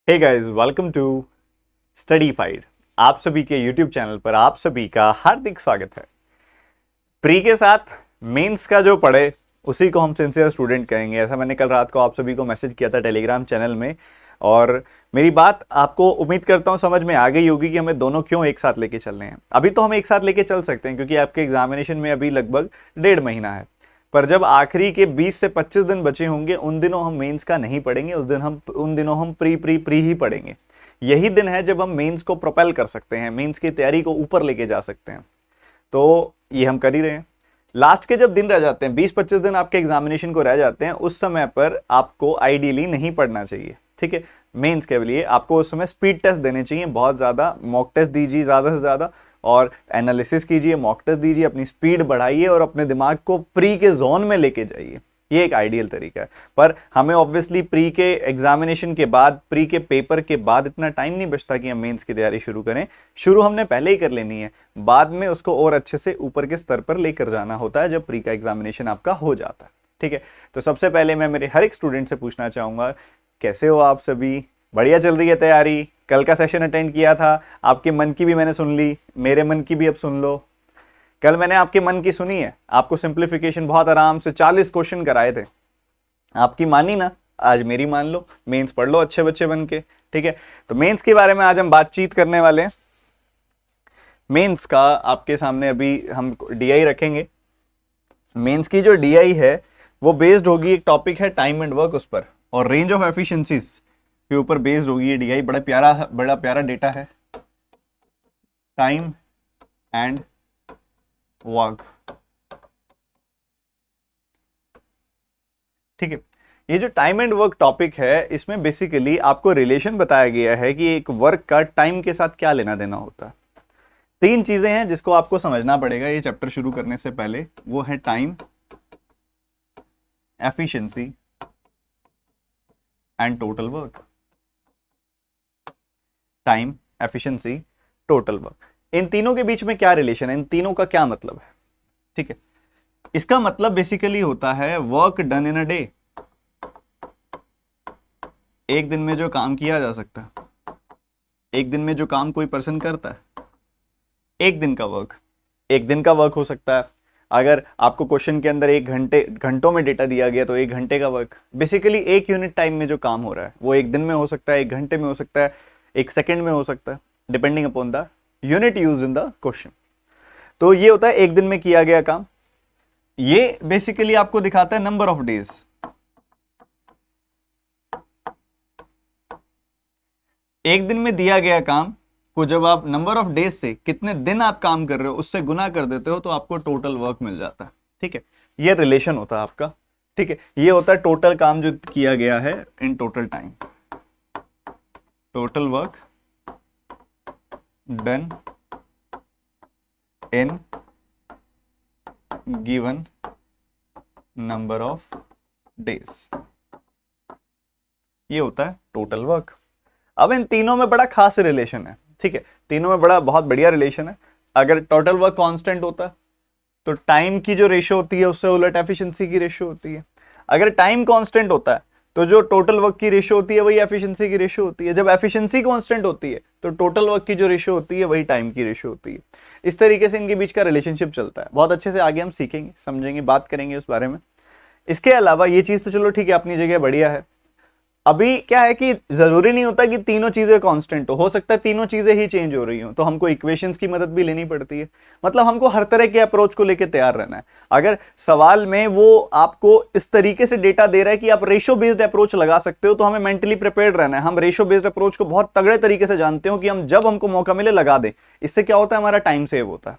Hey guys, welcome to Studified. आप सभी के यूट्यूब चैनल पर आप सभी का हार्दिक स्वागत है। प्री के साथ मेंस का जो पढ़े उसी को हम सिंसियर स्टूडेंट कहेंगे। ऐसा मैंने कल रात को आप सभी को मैसेज किया था टेलीग्राम चैनल में, और मेरी बात आपको उम्मीद करता हूं समझ में आ गई होगी कि हमें दोनों क्यों एक साथ लेके चलने हैं। अभी तो हम एक साथ लेके चल सकते हैं क्योंकि आपके एग्जामिनेशन में अभी लगभग 1.5 महीना है, पर जब आखिरी के 20 से 25 दिन बचे होंगे उन दिनों हम मेंस का नहीं पढ़ेंगे। उन दिनों हम प्री प्री प्री ही पढ़ेंगे। यही दिन है जब हम मेंस को प्रोपेल कर सकते हैं, मेंस की तैयारी को ऊपर लेके जा सकते हैं। तो ये हम कर ही रहे हैं। लास्ट के जब दिन रह जाते हैं, 20-25 दिन आपके एग्जामिनेशन को रह जाते हैं, उस समय पर आपको आइडियली नहीं पढ़ना चाहिए। ठीक है, मेंस के लिए आपको उस समय स्पीड टेस्ट देने चाहिए, बहुत ज़्यादा मॉक टेस्ट दीजिए ज़्यादा से ज़्यादा, और एनालिसिस कीजिए, मॉक टेस्ट दीजिए, अपनी स्पीड बढ़ाइए और अपने दिमाग को प्री के जोन में लेके जाइए। ये एक आइडियल तरीका है। पर हमें ऑब्वियसली प्री के एग्जामिनेशन के बाद, प्री के पेपर के बाद इतना टाइम नहीं बचता कि हम मेंस की तैयारी शुरू करें। शुरू हमने पहले ही कर लेनी है, बाद में उसको और अच्छे से ऊपर के स्तर पर लेकर जाना होता है जब प्री का एग्जामिनेशन आपका हो जाता है। ठीक है, तो सबसे पहले मैं मेरे हर एक स्टूडेंट से पूछना चाहूंगा, कैसे हो आप सभी? बढ़िया चल रही है तैयारी? कल का सेशन अटेंड किया था, आपके मन की भी मैंने सुन ली, मेरे मन की भी अब सुन लो। कल मैंने आपके मन की सुनी है, आपको सिंप्लीफिकेशन बहुत आराम से 40 क्वेश्चन कराए थे, आपकी मानी ना? आज मेरी मान लो, मेंस पढ़ लो अच्छे बच्चे बन के। ठीक है, तो मेंस के बारे में आज हम बातचीत करने वाले हैं। मेंस का आपके सामने अभी हम डीआई रखेंगे। मेंस की जो डीआई है वो बेस्ड होगी, एक टॉपिक है टाइम एंड वर्क उस पर, और रेंज ऑफ एफिशिएंसीज के ऊपर बेस्ड होगी ये डीआई। बड़ा प्यारा डेटा है, टाइम एंड वर्क। ठीक है, ये जो टाइम एंड वर्क टॉपिक है इसमें बेसिकली आपको रिलेशन बताया गया है कि एक वर्क का टाइम के साथ क्या लेना देना होता है। तीन चीजें हैं जिसको आपको समझना पड़ेगा ये चैप्टर शुरू करने से पहले। वो है time, efficiency and total work. Time, efficiency, total work, इन तीनों के बीच में क्या रिलेशन है, इन तीनों का क्या मतलब है? ठीक है, इसका मतलब बेसिकली होता है work done in a day. एक दिन में जो काम किया जा सकता है, एक दिन में जो काम कोई पर्सन करता है, एक दिन का वर्क। एक दिन का वर्क हो सकता है, अगर आपको क्वेश्चन के अंदर घंटों में डेटा दिया गया तो 1 घंटे का वर्क। बेसिकली एक यूनिट टाइम में जो काम हो रहा है वो एक दिन में हो सकता है, 1 घंटे में हो सकता है, 1 सेकंड में हो सकता है, depending upon the unit use in the question. तो ये होता है एक दिन में किया गया काम। ये बेसिकली आपको दिखाता है नंबर ऑफ डेज। एक दिन में दिया गया काम को जब आप नंबर ऑफ डेज से, कितने दिन आप काम कर रहे हो, उससे गुना कर देते हो तो आपको टोटल वर्क मिल जाता है। ठीक है, ये रिलेशन होता है आपका। ठीक है, ये होता है टोटल काम जो किया गया है in total time, total work done in given number of days. ये होता है टोटल वर्क। अब इन तीनों में बड़ा खास रिलेशन है। ठीक है, तीनों में बड़ा बहुत बढ़िया रिलेशन है। अगर टोटल वर्क कांस्टेंट होता है तो टाइम की जो रेशियो होती है उससे उलट एफिशिएंसी की रेशियो होती है। अगर टाइम कांस्टेंट होता है तो जो टोटल वर्क की रेशियो होती है वही एफिशिएंसी की रेशियो होती है। जब एफिशिएंसी कांस्टेंट होती है तो टोटल वर्क की जो रेशियो होती है वही टाइम की रेशियो होती है। इस तरीके से इनके बीच का रिलेशनशिप चलता है। बहुत अच्छे से आगे हम सीखेंगे, समझेंगे, बात करेंगे उस बारे में। इसके अलावा ये चीज तो चलो ठीक है, अपनी जगह बढ़िया है। अभी क्या है कि जरूरी नहीं होता कि तीनों चीजें कांस्टेंट हो सकता है तीनों चीजें ही चेंज हो रही हो, तो हमको इक्वेशंस की मदद भी लेनी पड़ती है। मतलब हमको हर तरह के अप्रोच को लेकर तैयार रहना है। अगर सवाल में वो आपको इस तरीके से डेटा दे रहा है कि आप रेशो बेस्ड अप्रोच लगा सकते हो, तो हमें मेंटली प्रिपेयर्ड रहना है। हम रेशो बेस्ड अप्रोच को बहुत तगड़े तरीके से जानते हो कि हम जब हमको मौका मिले लगा दें। इससे क्या होता है, हमारा टाइम सेव होता है।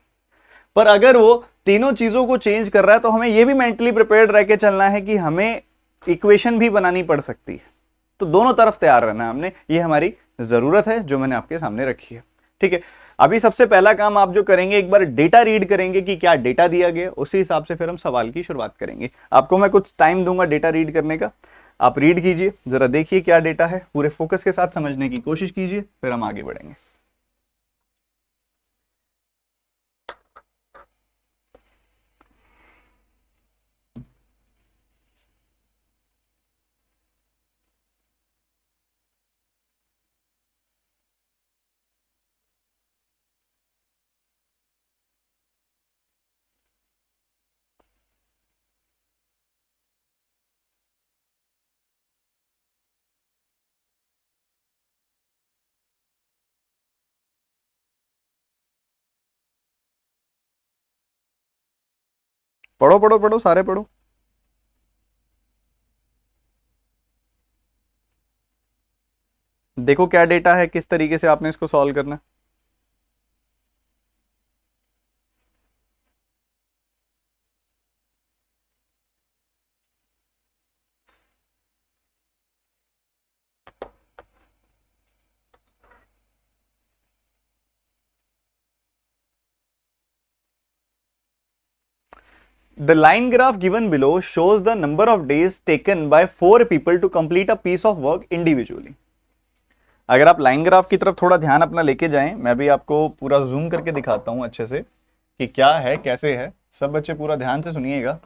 पर अगर वो तीनों चीजों को चेंज कर रहा है तो हमें यह भी मेंटली प्रिपेयर्ड रह के चलना है कि हमें इक्वेशन भी बनानी पड़ सकती है। तो दोनों तरफ तैयार रहना है हमने, ये हमारी जरूरत है जो मैंने आपके सामने रखी है। ठीक है, अभी सबसे पहला काम आप जो करेंगे, एक बार डेटा रीड करेंगे कि क्या डेटा दिया गया, उसी हिसाब से फिर हम सवाल की शुरुआत करेंगे। आपको मैं कुछ टाइम दूंगा डेटा रीड करने का, आप रीड कीजिए, जरा देखिए क्या डेटा है, पूरे फोकस के साथ समझने की कोशिश कीजिए, फिर हम आगे बढ़ेंगे। पढ़ो पढ़ो पढ़ो, सारे पढ़ो। देखो क्या डेटा है, किस तरीके से आपने इसको सॉल्व करना है। The line graph given below shows the number of days taken by 4 people to complete a piece of work individually. अगर आप लाइन ग्राफ की तरफ थोड़ा ध्यान अपना लेके जाएं, मैं भी आपको पूरा जूम करके दिखाता हूं अच्छे से कि क्या है कैसे है। सब बच्चे पूरा ध्यान से सुनिएगा।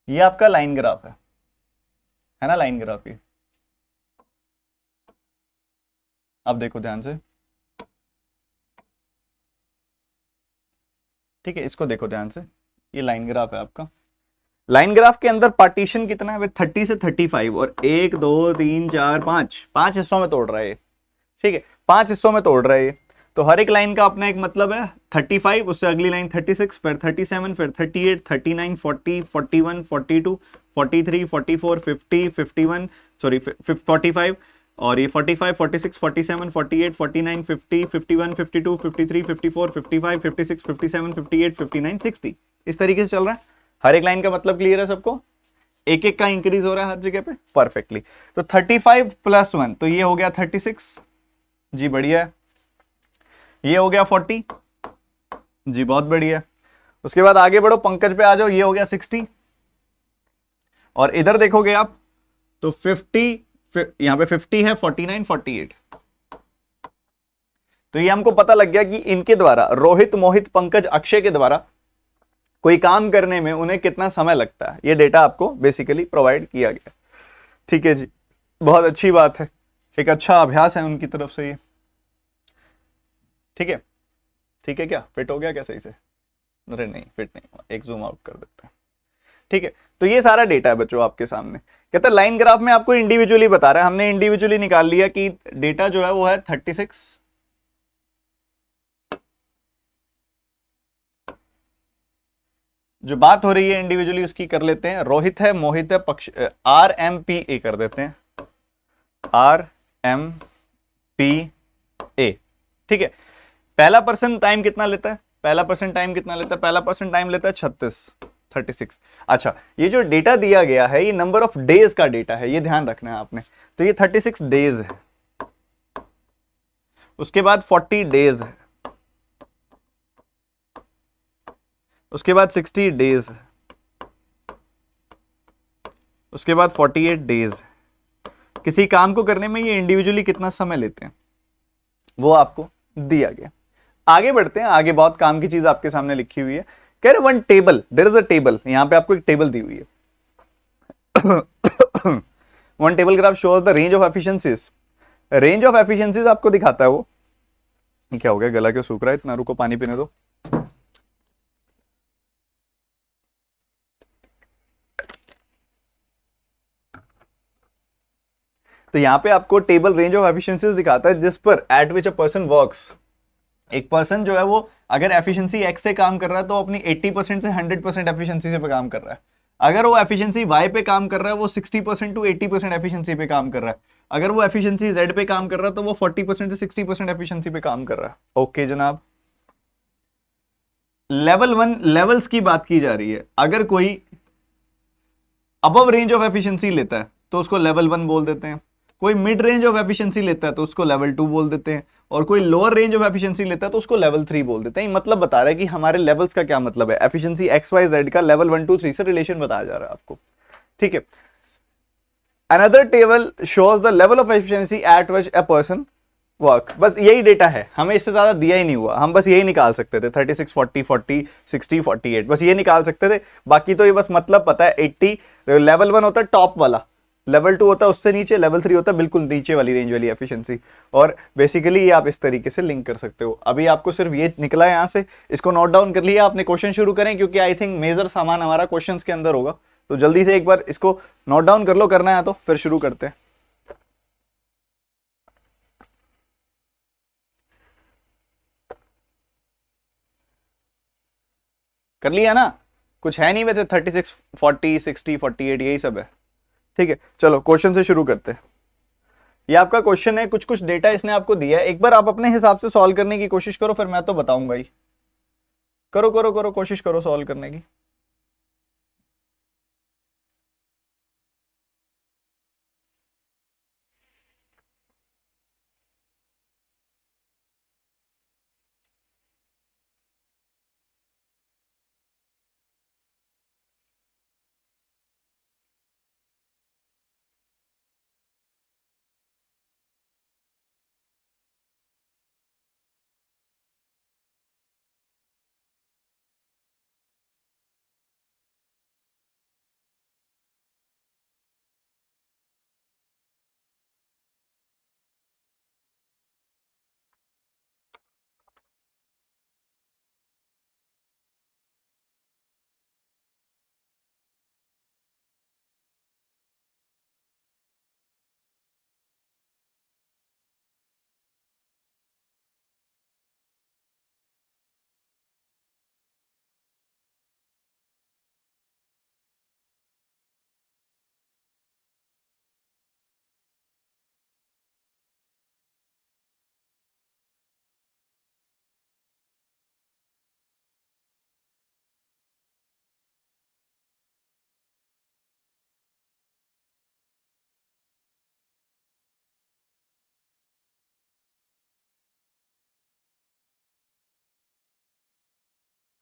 ये आपका लाइन ग्राफ है ना, लाइन ग्राफ ये आप देखो ध्यान से, ठीक है, इसको देखो ध्यान से। ये लाइन ग्राफ है आपका। लाइन ग्राफ के अंदर पार्टीशन कितना है? 30 से 35 और 1 2 3 4 5 5 हिस्सों में तोड़ रहा है ये, ठीक है, 5 हिस्सों में तोड़ रहा है ये। तो हर एक लाइन का अपना एक मतलब है। 35, उससे अगली लाइन 36, फिर 37, फिर 38, 39, 40, 41, 42, 43, 44, 50, 51, सॉरी 45, और ये 45, 46, 47, 48, 49, 50, 51, 52, 53, 54, 55, 56, 57, 58, 59, 60, इस तरीके से चल रहा है। हर एक लाइन का मतलब क्लियर है सबको? एक एक का इंक्रीज हो रहा है हर जगह पे परफेक्टली। तो 35 + 1 तो ये हो गया 36 जी, बढ़िया है। ये हो गया 40 जी, बहुत बढ़िया। उसके बाद आगे बढ़ो, पंकज पे आ जाओ, ये हो गया 60। और इधर देखोगे आप तो 50, यहां पे 50 है, 49, 48। तो ये हमको पता लग गया कि इनके द्वारा, रोहित, मोहित, पंकज, अक्षय के द्वारा कोई काम करने में उन्हें कितना समय लगता है। ये डेटा आपको बेसिकली प्रोवाइड किया गया। ठीक है जी, बहुत अच्छी बात है, एक अच्छा अभ्यास है उनकी तरफ से ये। ठीक है, ठीक है, क्या फिट हो गया क्या सही से? अरे नहीं, फिट नहीं हुआ, एक जूम आउट कर देते हैं। ठीक है, तो ये सारा डेटा है बच्चों आपके सामने। कहता है लाइन ग्राफ में आपको इंडिविजुअली बता रहा है, हमने इंडिविजुअली निकाल लिया कि डेटा जो है वो है 36। जो बात हो रही है इंडिविजुअली उसकी कर लेते हैं। रोहित है, मोहित है, पक्ष RMPA कर देते हैं, RMPA। ठीक है, पहला पर्सन टाइम कितना लेता है? पहला पर्सन टाइम कितना लेता है? पहला पर्सन टाइम लेता है 36। अच्छा, ये जो डेटा दिया गया है ये नंबर ऑफ डेज का डेटा है, ये ध्यान रखना है आपने। तो ये 36 डेज है, उसके बाद 40 डेज है, उसके बाद 60 डेज है, उसके बाद 48 डेज। किसी काम को करने में ये इंडिविजुअली कितना समय लेते हैं वो आपको दिया गया। आगे बढ़ते हैं, आगे बहुत काम की चीज आपके सामने लिखी हुई है। कह रहे one table, there is a table, यहां पे आपको एक टेबल दी हुई है। One table graph shows the range of efficiencies. Range of efficiencies आपको दिखाता है वो। क्या हो गया, गला क्यों सूख रहा है इतना? रुको, पानी पीने दो। तो यहां पे आपको टेबल रेंज ऑफ एफिशिएंसीज दिखाता है जिस पर eight which a person works. एक पर्सन जो है वो अगर एफिशिएंसी एक्स से काम कर रहा है तो अपनी 80% से 100% एफिशिएंसी से पे काम कर रहा है। अगर वो एफिशिएंसी वाई पे काम कर रहा है वो 60% टू 80% एफिशिएंसी पे काम कर रहा है। अगर वो एफिशिएंसी जेड पे काम कर रहा है तो वो 40% से 60% एफिशिएंसी पे काम कर रहा है। ओके जनाब, लेवल 1 लेवल्स की बात की जा रही है। अगर कोई अबव रेंज ऑफ एफिशिएंसी लेता है तो उसको लेवल 1 बोल देते हैं। कोई मिड रेंज ऑफ एफिशिएंसी लेता है तो उसको लेवल 2 बोल देते हैं। और कोई लोअर रेंज ऑफ एफिशिएंसी लेता है तो उसको लेवल 3 बोल देते हैं। मतलब बता रहा है कि हमारे लेवल्स का क्या मतलब है। एफिशिएंसी एक्स वाई जेड का लेवल 1 2 3 से रिलेशन बताया जा रहा है आपको। ठीक है, another table shows the level of efficiency eight which a person work. बस यही डेटा है, हमें इससे ज्यादा दिया ही नहीं हुआ, हम बस यही निकाल सकते थे 36 40 40 60 48, बस ये निकाल सकते थे। बाकी तो ये बस मतलब पता है 80। लेवल 1 होता है टॉप वाला, लेवल 2 होता है उससे नीचे, लेवल 3 होता है बिल्कुल नीचे वाली रेंज वाली एफिशिएंसी। और बेसिकली ये आप इस तरीके से लिंक कर सकते हो। अभी आपको सिर्फ ये निकला है यहां से, इसको नोट डाउन कर लिया आपने। क्वेश्चन शुरू करें क्योंकि आई थिंक मेजर सामान हमारा क्वेश्चंस के अंदर होगा। तो जल्दी से एक बार इसको नोट डाउन कर लो, करना है तो फिर शुरू करते हैं। कर लिया ना? कुछ है नहीं वैसे, 36, 40, 60, 48 यही सब है। ठीक है, चलो क्वेश्चन से शुरू करते हैं। ये आपका क्वेश्चन है, कुछ कुछ डेटा इसने आपको दिया है, एक बार आप अपने हिसाब से सॉल्व करने की कोशिश करो, फिर मैं तो बताऊंगा ही। करो करो करो, कोशिश करो सॉल्व करने की।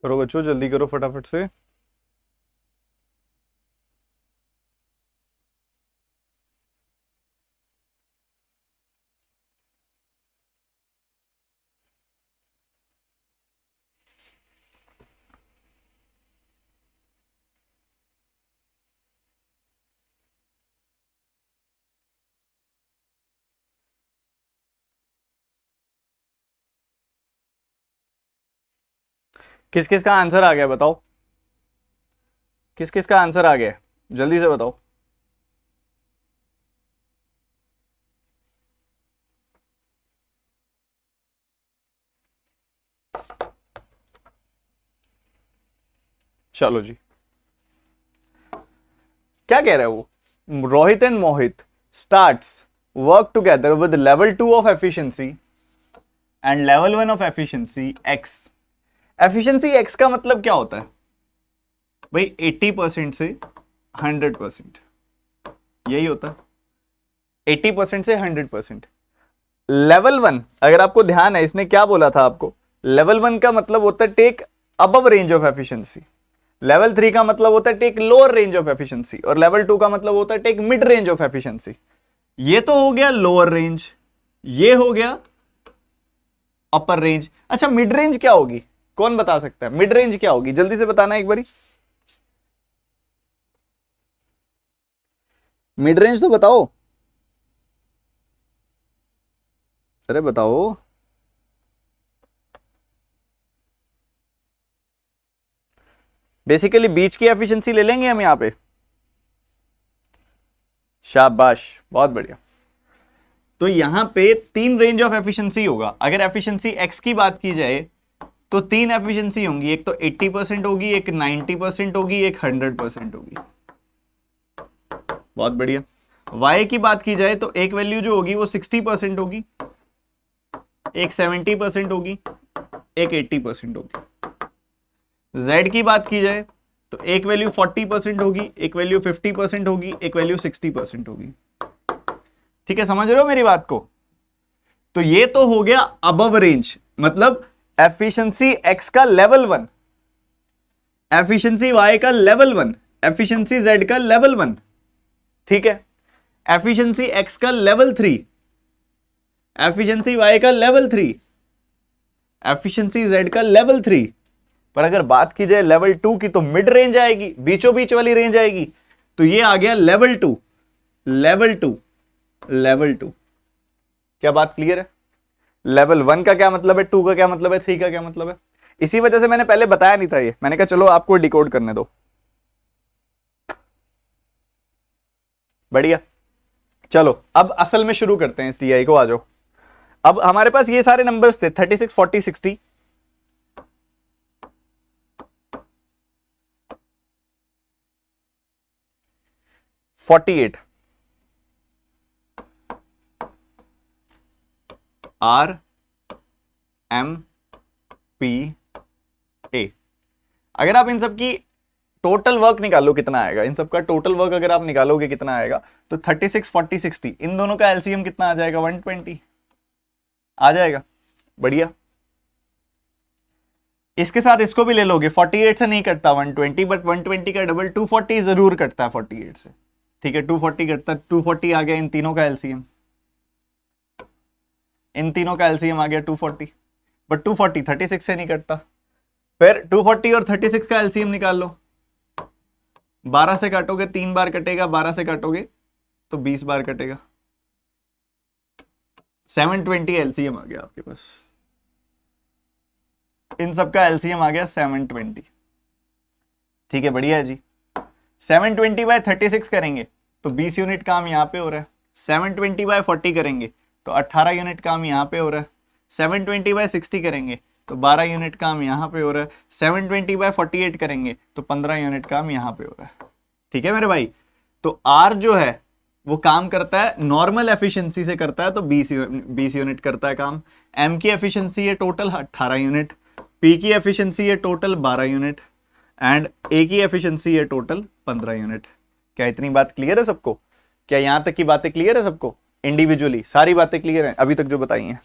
करो बच्चों, जल्दी करो फटाफट से। किस किस का आंसर आ गया बताओ, किस किस का आंसर आ गया, जल्दी से बताओ। चलो जी, क्या कह रहा है वो, Rohit and Mohit starts work together with level 2 of efficiency and level 1 of efficiency x. Efficiency x का मतलब क्या होता है भाई, 80% से 100%, यही होता है 80% से 100%। लेवल 1 अगर आपको ध्यान है, इसने क्या बोला था आपको, लेवल 1 का मतलब होता है take above range of efficiency, level 3 का मतलब होता है take lower range of efficiency, और लेवल 2 का मतलब होता है take mid range of efficiency. ये तो हो गया लोअर रेंज, ये हो गया अपर रेंज। अच्छा मिड रेंज क्या होगी, कौन बता सकता है मिड रेंज क्या होगी, जल्दी से बताना एक बारी। मिड रेंज तो बताओ, अरे बताओ। बेसिकली बीच की एफिशिएंसी ले लेंगे हम यहां पे। शाबाश, बहुत बढ़िया। तो यहां पे 3 रेंज ऑफ एफिशिएंसी होगा, अगर एफिशिएंसी एक्स की बात की जाए तो 3 एफिशिएंसी होंगी, एक तो 80% होगी, एक 90% होगी, एक 100% होगी। बहुत बढ़िया। y की बात की जाए तो एक वैल्यू जो होगी वो 60% होगी, एक 70% होगी, एक 80% होगी। z की बात की जाए तो एक वैल्यू 40% होगी, एक वैल्यू 50% होगी, एक वैल्यू 60% होगी। ठीक है, समझ रहे हो मेरी बात को। तो ये तो हो गया अबव रेंज, मतलब एफिशिएंसी एक्स का लेवल 1, एफिशिएंसी वाई का लेवल 1, एफिशिएंसी जेड का लेवल 1। ठीक है, एफिशिएंसी एक्स का लेवल 3, एफिशिएंसी वाई का लेवल 3, एफिशिएंसी जेड का लेवल 3। पर अगर बात की जाए लेवल 2 की तो मिड रेंज आएगी, बीचों बीच वाली रेंज आएगी। तो ये आ गया लेवल 2, लेवल 2, लेवल 2। क्या बात क्लियर है। लेवल 1 का क्या मतलब है, 2 का क्या मतलब है, 3 का क्या मतलब है। इसी वजह से मैंने पहले बताया नहीं था ये, मैंने कहा चलो आपको डिकोड करने दो। बढ़िया, चलो अब असल में शुरू करते हैं इस टीआई को, आ जाओ। अब हमारे पास ये सारे नंबर्स थे 36, 40, 60। 48 आर एम पी ए। अगर आप इन सब की टोटल वर्क निकालो कितना आएगा, इन सब का टोटल वर्क अगर आप निकालोगे कितना आएगा, तो 36 40 60 इन दोनों का एलसीएम कितना आ जाएगा, 120 आ जाएगा। बढ़िया। इसके साथ इसको भी ले लोगे, 48 से नहीं कटता 120, बट 120 का डबल 240 जरूर कटता है 48 से। ठीक है, 240 कटता है, 240 आ गया इन तीनों का एलसीएम, इन तीनों का एलसीएम आ गया 240, बट 240 36 से नहीं कटता। फिर 240 और 36 का एलसीएम निकाल लो, 12 से काटोगे 3 बार कटेगा, 12 से काटोगे तो 20 बार कटेगा, 720 एलसीएम आ गया आपके पास। इन सब का एलसीएम आ गया 720। ठीक है, बढ़िया है जी। 720 बाय 36 करेंगे तो 20 यूनिट काम यहां पे हो रहा है, 720 बाय 40 करेंगे तो 18 यूनिट काम यहां पे हो रहा है, 720 बाय 60 करेंगे तो 12 यूनिट काम यहां पे हो रहा है, 720 बाय 48 करेंगे तो 15 यूनिट काम यहां पे हो रहा है। ठीक है मेरे भाई, तो आर जो है वो काम करता है नॉर्मल एफिशिएंसी से करता है तो 20 यूनिट करता है काम। एम की एफिशिएंसी है टोटल 18 यूनिट, पी की एफिशिएंसी है टोटल 12 यूनिट एंड ए की एफिशिएंसी है टोटल 15 यूनिट। क्या इतनी बात क्लियर है सबको? क्या यहां तक की बातें क्लियर है सबको? इंडिविजुअली सारी बातें क्लियर हैं अभी तक जो बताई हैं?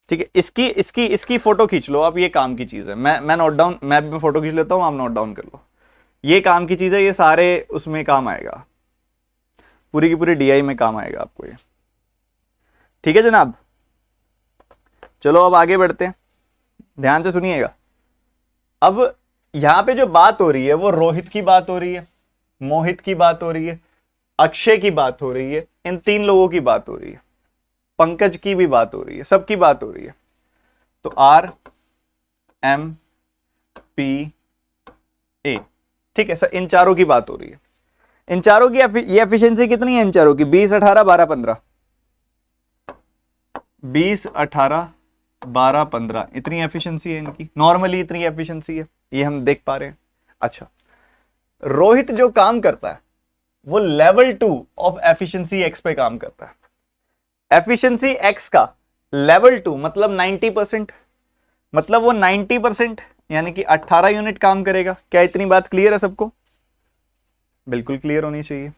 ठीक है, इसकी इसकी इसकी फोटो खींच लो आप, ये काम की चीज है। मैं नोट डाउन, मैं फोटो खींच लेता हूं, आप नोट डाउन कर लो। ये काम की चीज है, ये सारे उसमें काम आएगा, पूरी की पूरी डीआई में काम आएगा आपको ये। ठीक है जनाब, चलो अब आगे बढ़ते हैं, ध्यान से सुनिएगा। अब यहां पे जो बात हो रही है वो रोहित की बात हो रही है, मोहित की बात हो रही है, अक्षय की बात हो रही है, इन 3 लोगों की बात हो रही है, पंकज की भी बात हो रही है, सबकी बात हो रही है। तो आर एम पी ए, ठीक है सर, इन चारों की बात हो रही है। इन चारों की ये एफिशिएंसी कितनी है? इन चारों की 20 18 12 15, 20 18 12 15 इतनी एफिशिएंसी है इनकी, नॉर्मली इतनी एफिशिएंसी है, ये हम देख पा रहे हैं। अच्छा, रोहित जो काम करता है वो लेवल 2 ऑफ एफिशिएंसी एक्स पे काम करता है। एफिशिएंसी एक्स का लेवल 2 मतलब 90%, मतलब वो 90% यानी कि 18 यूनिट काम करेगा। क्या इतनी बात क्लियर है सबको? बिल्कुल क्लियर होनी चाहिए।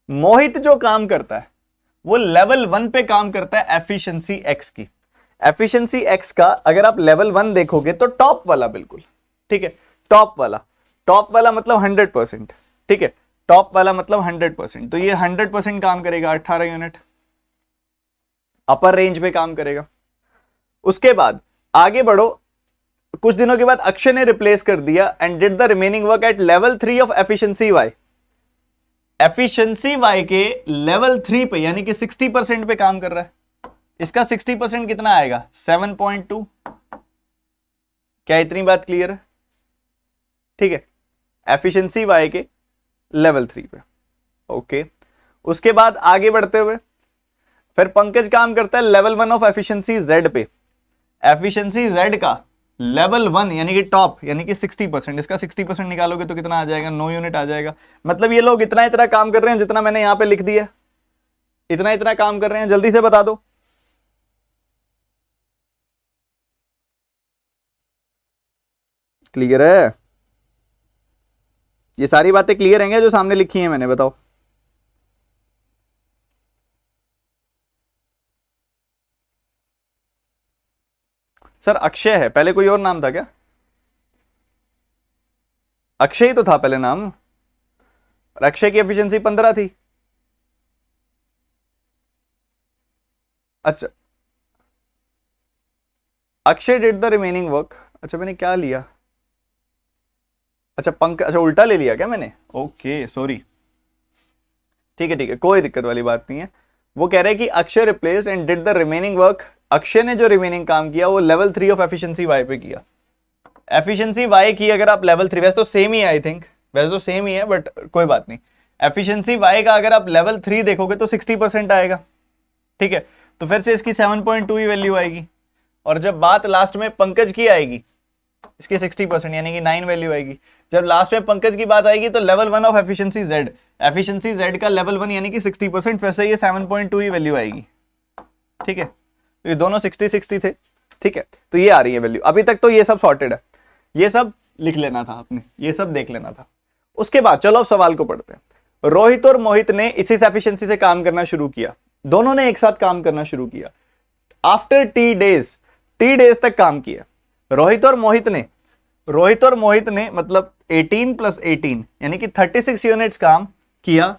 मोहित जो काम करता है वो लेवल 1 पे काम करता है एफिशिएंसी एक्स की। एफिशिएंसी एक्स का अगर आप लेवल 1 देखोगे तो टॉप वाला, बिल्कुल ठीक है, टॉप वाला मतलब 100%, ठीक है, टॉप वाला मतलब 100%, तो ये 100% काम करेगा, 18 यूनिट अपर रेंज पे काम करेगा। उसके बाद आगे बढ़ो, कुछ दिनों के बाद अक्षय ने रिप्लेस कर दिया and did the remaining work at level 3 of efficiency Y. Efficiency Y के लेवल 3 पे यानी कि 60% पे काम कर रहा है। इसका 60% कितना आएगा? 7.2। क्या इतनी बात क्लियर है? ठीक है, एफिशिएंसी वाई के लेवल 3 पे, ओके। उसके बाद आगे बढ़ते हुए फिर पंकज काम करता है लेवल 1 ऑफ एफिशिएंसी जेड पे। एफिशिएंसी जेड का लेवल 1 यानी कि टॉप यानी कि 60%, इसका 60% निकालोगे तो कितना आ जाएगा? 9 यूनिट आ जाएगा। मतलब ये लोग इतना इतना काम कर रहे हैं जितना मैंने यहां पे लिख दिया, इतना इतना काम कर रहे हैं। जल्दी से बता दो, क्लियर है? ये सारी बातें क्लियर हैं जो सामने लिखी हैं मैंने? बताओ। सर अक्षय है, पहले कोई और नाम था क्या? अक्षय ही तो था पहले नाम, और अक्षय की एफिशिएंसी 15 थी। अच्छा, Akshay did the remaining work. अच्छा मैंने क्या लिया? अच्छा अच्छा उल्टा ले लिया क्या मैंने? ओके सॉरी, ठीक है, कोई दिक्कत वाली बात नहीं है। वो कह रहे हैं कि Akshay replaced and did the remaining work. Akshay ने जो रिमेनिंग काम किया वो लेवल 3 ऑफ एफिशिएंसी वाई पे किया। एफिशिएंसी वाई की अगर आप लेवल 3, वैसे तो सेम ही है, आई थिंक वैसे तो सेम ही है, बट कोई बात नहीं। एफिशिएंसी वाई का अगर आप लेवल 3 देखोगे तो 60% आएगा, ठीक है, तो फिर से इसकी 7.2 ही वैल्यू आएगी। और जब बात लास्ट में पंकज की आएगी, इसकी 60% यानी कि 9 वैल्यू आएगी। जब लास्ट में पंकज की बात आएगी तो level 1 of efficiency Z, efficiency Z का लेवल 1 यानी कि 60%, फिर से ये 7.2 ही वैल्यू आएगी। ठीक है, तो ये दोनों 60-60 थे। ठीक है, तो ये आ रही है वैल्यू। अभी तक तो ये सब सॉर्टेड है, ये सब लिख लेना था आपने, ये सब देख लेना था। उसके बाद चलो अब सवाल को पढ़ते हैं। रोहित और मोहित ने इसी एफिशिएंसी से काम करना शुरू किया, दोनों ने एक साथ काम करना शुरू किया। आफ्टर टी डेज तक काम किया। रोहित और मोहित ने मतलब 18 + 18 यानी कि 36 यूनिट्स काम किया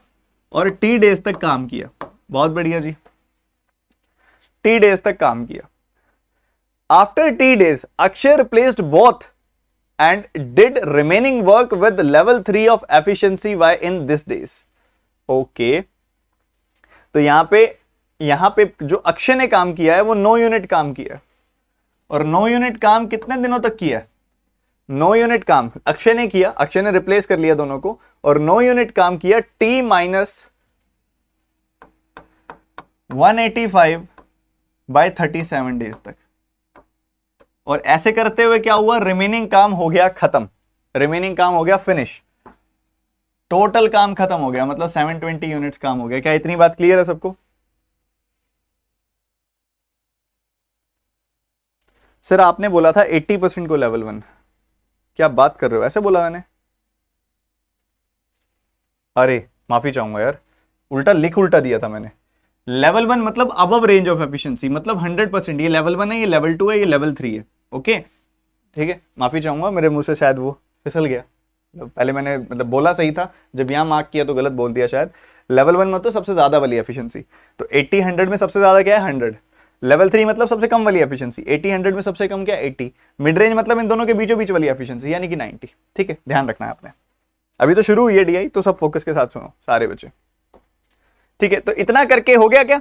और टी डेज तक काम किया। बहुत बढ़िया जी, टी डेज तक काम किया। After T days Akshay replaced both and did remaining work with level 3 of efficiency y in this days. Okay, तो यहां पे जो अक्षय ने काम किया है वो 9 यूनिट काम किया, और 9 यूनिट काम कितने दिनों तक किया है? 9 यूनिट काम अक्षय ने किया, अक्षय ने रिप्लेस कर लिया दोनों को, और 9 यूनिट काम किया t - 185/37 डेज तक। और ऐसे करते हुए क्या हुआ? रिमेनिंग काम हो गया खत्म, रिमेनिंग काम हो गया फिनिश, टोटल काम खत्म हो गया, मतलब 720 यूनिट्स काम हो गया। क्या इतनी बात क्लियर है सबको? सर आपने बोला था 80% को लेवल 1, क्या बात कर रहे हो? ऐसे बोला मैंने? अरे माफी चाहूंगा यार, उल्टा दिया था मैंने। लेवल 1 मतलब अबव रेंज ऑफ एफिशिएंसी, मतलब 100%। ये लेवल 1 है, ये लेवल 2 है, ये लेवल 3 है। ओके ठीक है, माफी चाहूंगा, मेरे मुंह से शायद वो फिसल गया। पहले मैंने मतलब बोला सही था, जब यहां मार्क किया तो गलत बोल दिया शायद। लेवल 1 मतलब सबसे ज्यादा वाली एफिशिएंसी, तो 80-100 में सबसे ज्यादा क्या है? 100। लेवल 3 मतलब सबसे कम वाली एफिशिएंसी, 80-100 में सबसे कम क्या है? 80। मिड रेंज मतलब इन दोनों के बीचों बीच वाली एफिशिएंसी यानी कि 90। ठीक है, ध्यान रखना है आपने। अभी तो शुरू हुई है डीआई, तो सब फोकस के साथ सुनो सारे बच्चे। ठीक है, तो इतना करके हो गया क्या?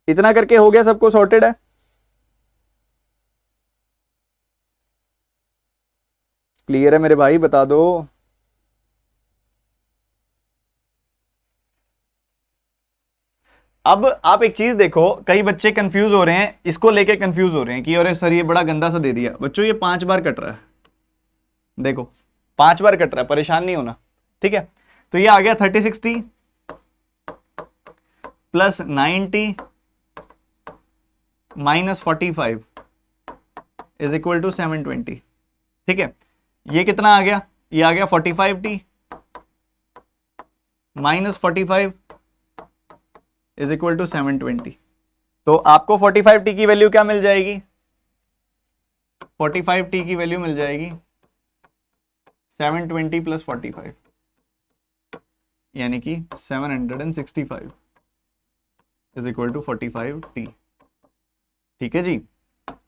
इतना करके हो गया, सबको सॉर्टेड है? क्लियर है मेरे भाई? बता दो। अब आप एक चीज देखो, कई बच्चे कंफ्यूज हो रहे हैं, इसको लेके कंफ्यूज हो रहे हैं कि अरे सर ये बड़ा गंदा सा दे दिया। बच्चों ये 5 बार कट रहा है, देखो 5 बार कट रहा है, परेशान नहीं होना। ठीक है, तो ये आ गया 30-60 + 90 - 45 = 720। ठीक है, ये कितना आ गया? ये आ गया 45t - 45 = 720। तो आपको 45t की वैल्यू क्या मिल जाएगी? 45t की वैल्यू मिल जाएगी 720 + 45 यानी कि 765 = 45t। ठीक है जी,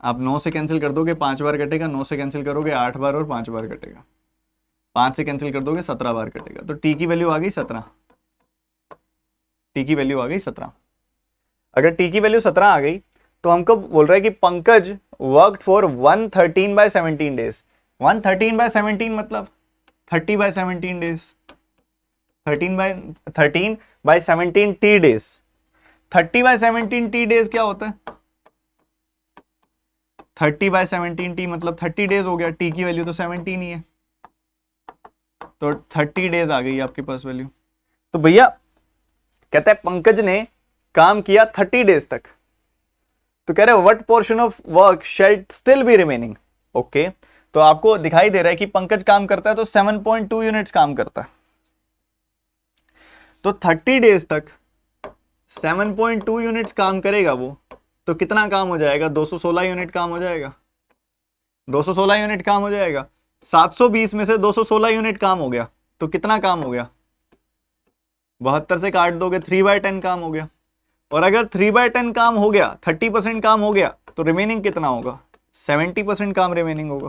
आप 9 से कैंसिल कर दोगे, 5 बार कटेगा, 9 से कैंसिल करोगे 8 बार और 5 बार कटेगा, 5 से कैंसिल कर दोगे 17 बार कटेगा। तो टी की वैल्यू आ गई 17, टी की वैल्यू आ गई 17। अगर टी की वैल्यू 17 आ गई तो हमको बोल रहा है कि पंकज वर्कड फॉर 113/17 डेज। 113/17 मतलब 30/17 days, 13/17 T days. 30/17 T days क्या होता है? 30/17 टी मतलब 30 डेज हो गया, टी की वैल्यू तो 17 ही है, तो 30 डेज आ गई आपके पास वैल्यू। तो भैया कहता है पंकज ने काम किया 30 डेज तक, तो कह रहे what portion of work shall still be remaining. Okay, तो आपको दिखाई दे रहा है कि पंकज काम करता है तो 7.2 यूनिट्स काम करता है, तो 30 डेज तक 7.2 यूनिट्स काम करेगा वो, तो कितना काम हो जाएगा? 216 यूनिट काम हो जाएगा, 216 यूनिट काम हो जाएगा। 720 में से 216 यूनिट काम हो गया, तो कितना काम हो गया? 72 से काट दोगे 3/10 काम हो गया। और अगर 3/10 काम हो गया, 30% काम हो गया, तो रिमेनिंग कितना होगा? 70% काम रिमेनिंग होगा।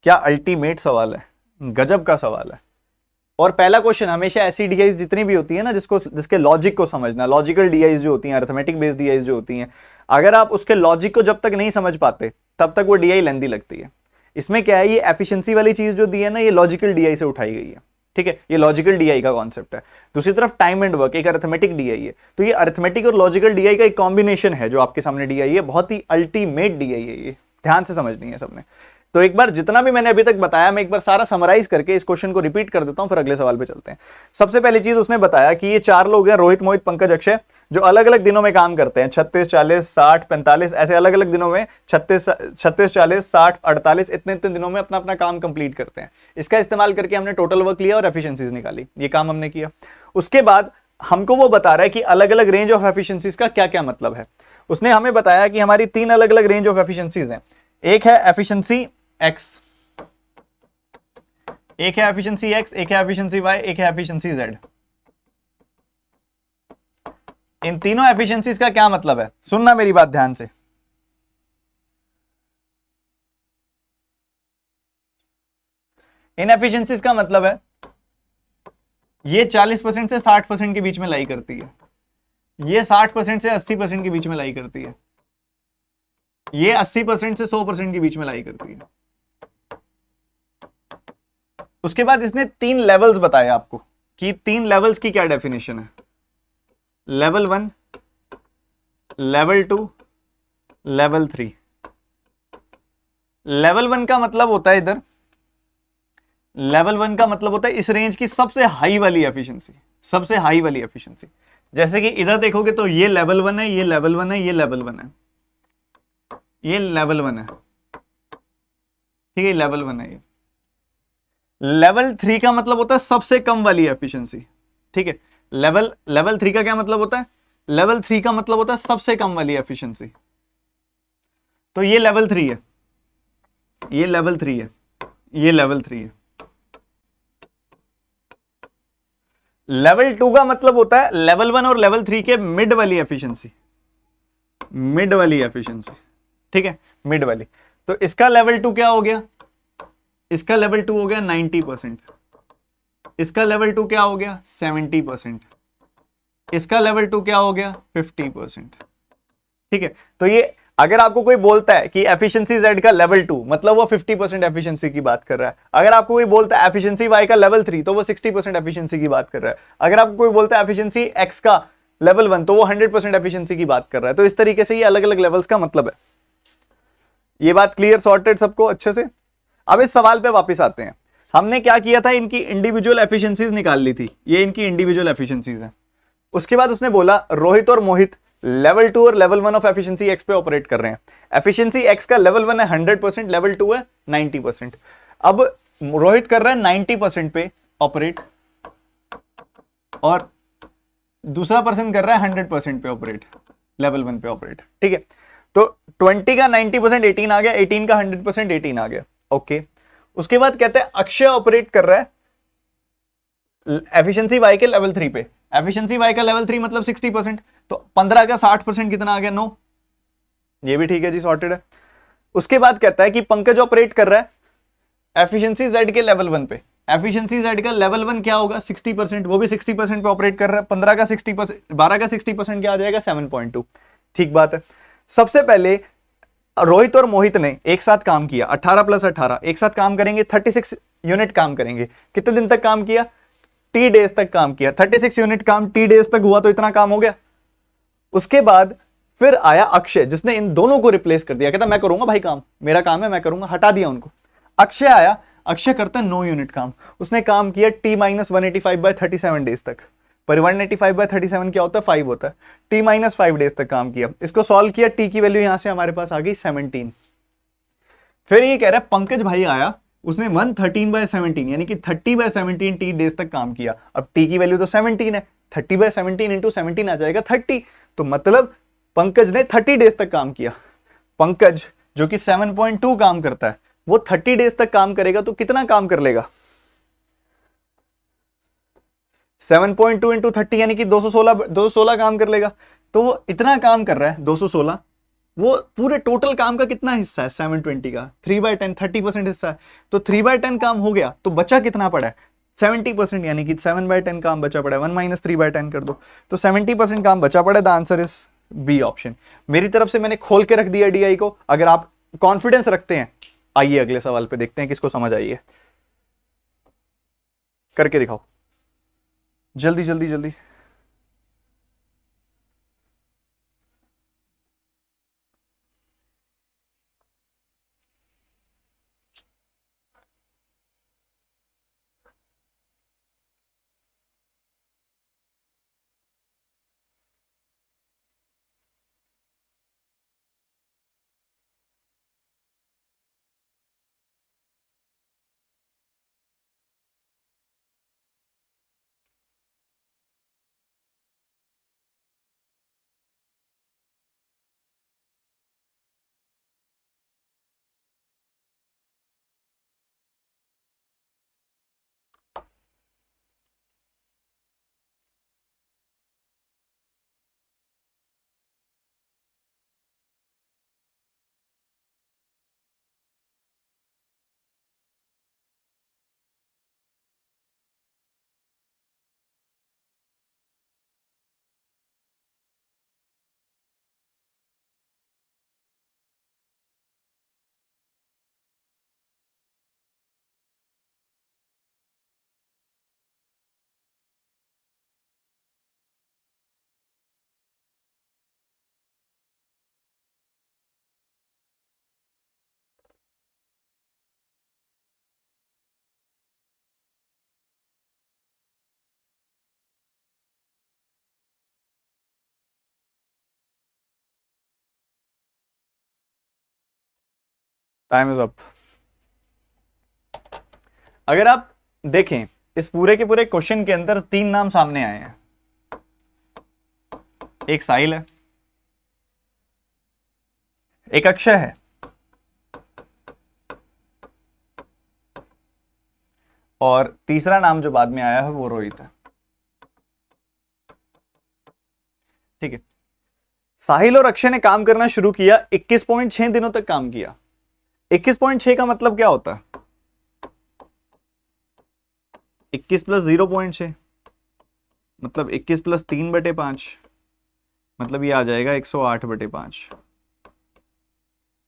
क्या अल्टीमेट सवाल है, गजब का सवाल है। और पहला क्वेश्चन हमेशा ऐसी डीआईज जितनी भी होती है ना, जिसके लॉजिक को समझना, लॉजिकल डीआईज जो होती हैं, अरिथमेटिक बेस्ड डीआईज जो होती हैं, अगर आप उसके लॉजिक को जब तक नहीं समझ पाते तब तक वो डीआई लेंदी लगती है। इसमें क्या है, ये एफिशिएंसी वाली चीज जो दी है ना, ये लॉजिकल डीआई से उठाई गई है। ठीक है, ये लॉजिकल डीआई का कॉन्सेप्ट है। दूसरी तरफ टाइम एंड वर्क एक अरिथमेटिक डीआई है। तो ये अरिथमेटिक और लॉजिकल डीआई का एक कॉम्बिनेशन है जो आपके सामने डीआई है, बहुत ही अल्टीमेट डीआई है, ये ध्यान से समझनी है सबने। तो एक बार जितना भी मैंने अभी तक बताया मैं एक बार सारा समराइज करके इस क्वेश्चन को रिपीट कर देता हूं, फिर अगले सवाल पे चलते हैं। सबसे पहली चीज उसने बताया कि ये 4 लोग हैं, रोहित, मोहित, पंकज, अक्षय, जो अलग अलग दिनों में काम करते हैं, 36, 40, 60, 45 ऐसे अलग अलग दिनों में 36, 40, 60, 48 इतने इतने दिनों में अपना अपना काम कंप्लीट करते हैं। इसका इस्तेमाल करके हमने टोटल वर्क लिया और एफिशिएंसीज निकाली, ये काम हमने किया। उसके बाद हमको वो बता रहा है कि अलग अलग रेंज ऑफ एफिशिएंसीज का क्या क्या मतलब है। उसने हमें बताया कि हमारी 3 अलग अलग रेंज ऑफ एफिशिएंसीज हैं। एक है एफिशिएंसी एक्स, एक है एफिशिएंसी एक्स, एक है एफिशिएंसी वाई, एक है एफिशिएंसी जेड। इन तीनों एफिशिएंसीज का क्या मतलब है, सुनना मेरी बात ध्यान से। इन एफिशिएंसीज का मतलब है ये 40% से 60% के बीच में लाई करती है, ये 60% से 80% के बीच में लाई करती है, ये 80% से 100% के बीच में लाई करती है। उसके बाद इसने 3 लेवल्स बताए आपको कि 3 लेवल्स की क्या डेफिनेशन है। Level 1, level 2, level 3। लेवल 1 का मतलब होता है इधर, लेवल 1 का मतलब होता है इस रेंज की सबसे हाई वाली एफिशिएंसी, सबसे हाई वाली एफिशिएंसी। जैसे कि इधर देखोगे तो ये लेवल 1 है, ये लेवल 1 है, ये लेवल 1 है, ये लेवल 1 है, ठीक है, लेवल 1 है ये। लेवल 3 का मतलब होता है सबसे कम वाली एफिशिएंसी, ठीक है। लेवल 3 का क्या मतलब होता है, लेवल 3 का मतलब होता है सबसे कम वाली एफिशिएंसी। तो ये लेवल 3 है, ये लेवल 3 है, ये लेवल 3 है। लेवल 2 का मतलब होता है लेवल 1 और लेवल 3 के मिड वाली एफिशिएंसी, मिड वाली एफिशिएंसी, ठीक है, मिड वाली। तो इसका लेवल 2 क्या हो गया, इसका लेवल 2 हो गया 90%, इसका लेवल 2 क्या हो गया 70%, इसका लेवल 2 क्या हो गया 50%, ठीक है। तो ये अगर आपको कोई बोलता है कि एफिशिएंसी जेड का लेवल 2 मतलब वो 50% एफिशिएंसी की बात कर रहा है। अगर आपको कोई बोलता है एफिशिएंसी वाई का लेवल 3 तो वो 60% एफिशिएंसी की बात कर रहा है। अगर आपको कोई बोलता है एफिशिएंसी एक्स का लेवल 1 तो वो 100% एफिशिएंसी की बात कर रहा है। तो इस तरीके से ये अलग अलग लेवल्स का मतलब है। ये बात क्लियर, सॉर्टेड सबको अच्छे से। अब इस सवाल पे वापस आते हैं। हमने क्या किया था, इनकी इंडिविजुअल एफिशिएंसीज निकाल ली थी, ये इनकी इंडिविजुअल एफिशिएंसीज हैं। उसके बाद उसने बोला रोहित और मोहित लेवल 2 और लेवल 1 ऑफ एफिशिएंसी एक्स पे ऑपरेट कर रहे हैं। एफिशिएंसी एक्स का लेवल 1 है 100%, लेवल 2 है 90%। अब रोहित कर रहा है 90% पे ऑपरेट और दूसरा पर्सन कर रहा है 100% पे ऑपरेट, लेवल 1 पे ऑपरेट, ठीक है। तो 20 का 90% 18 आ गया, 18 का 100% 18 आ गया, ओके। उसके बाद कहते हैं अक्षय ऑपरेट कर रहा है एफिशिएंसी वाई के लेवल 3 पे। एफिशिएंसी वाई का लेवल 3 मतलब 60%, तो 15 का 60% कितना आ गया 9, ये भी ठीक है जी, सॉर्टेड है। उसके बाद कहता है कि पंकज ऑपरेट कर रहा है एफिशिएंसी जेड के लेवल 1 पे। एफिशिएंसी जेड का लेवल 1 क्या होगा 60%, वो भी 60% पे ऑपरेट कर रहा है। 15 का 60%, 12 का 60% क्या आ जाएगा 7.2, ठीक बात है। सबसे पहले रोहित और मोहित ने एक साथ काम किया, 18 + 18 एक साथ काम करेंगे, 36 यूनिट काम करेंगे। कितने दिन तक काम किया, टी डेज तक काम किया। 36 यूनिट काम टी डेज तक हुआ तो इतना काम हो गया। उसके बाद फिर आया अक्षय जिसने इन दोनों को रिप्लेस कर दिया, कहता मैं करूंगा भाई काम, मेरा काम है मैं करूंगा, हटा दिया उनको। अक्षय आया, अक्षय करता है 9 यूनिट काम, उसने काम किया T-185/37 डेज तक। पर 185/37 क्या होता है 5 होता है, T-5 डेज तक काम किया। इसको सॉल्व किया, टी की वैल्यू यहां से हमारे पास आ गई 17। फिर ये कह रहा है पंकज भाई आया, उसने 113/17 यानी कि 30/17 टी डेज तक काम किया। अब टी की वैल्यू तो 17 है, 30/17 इंटू 17 आ जाएगा 30, तो मतलब पंकज ने 30 डेज तक काम किया। पंकज जो कि 7.2 काम करता है वो 30 डेज तक काम करेगा तो कितना काम कर लेगा 7.2 इंटू 30 यानी कि 216 काम कर लेगा। तो वो इतना काम कर रहा है 216, वो पूरे टोटल काम का कितना हिस्सा है 720 का 3/10, 30% हिस्सा है। तो 3/10 काम हो गया तो बचा कितना पड़ा है 70%, यानी कि 7/10 काम बचा पड़ा है। 1 - 3/10 कर दो तो 70% काम बचा पड़ा है। The answer is B option. मेरी तरफ से मैंने खोल के रख दिया डीआई को। अगर आप कॉन्फिडेंस रखते हैं आइए अगले सवाल पे देखते हैं किसको समझ आई है। करके दिखाओ, जल्दी जल्दी जल्दी। Time is up. अगर आप देखें इस पूरे के पूरे क्वेश्चन के अंदर 3 नाम सामने आए हैं। एक साहिल है, एक अक्षय है, और तीसरा नाम जो बाद में आया है वो रोहित है। ठीक है, साहिल और अक्षय ने काम करना शुरू किया, 21.6 दिनों तक काम किया। 21.6 का मतलब क्या होता है? 21 प्लस 0.6 मतलब 21 प्लस 3/5 मतलब ये आ जाएगा 108/5।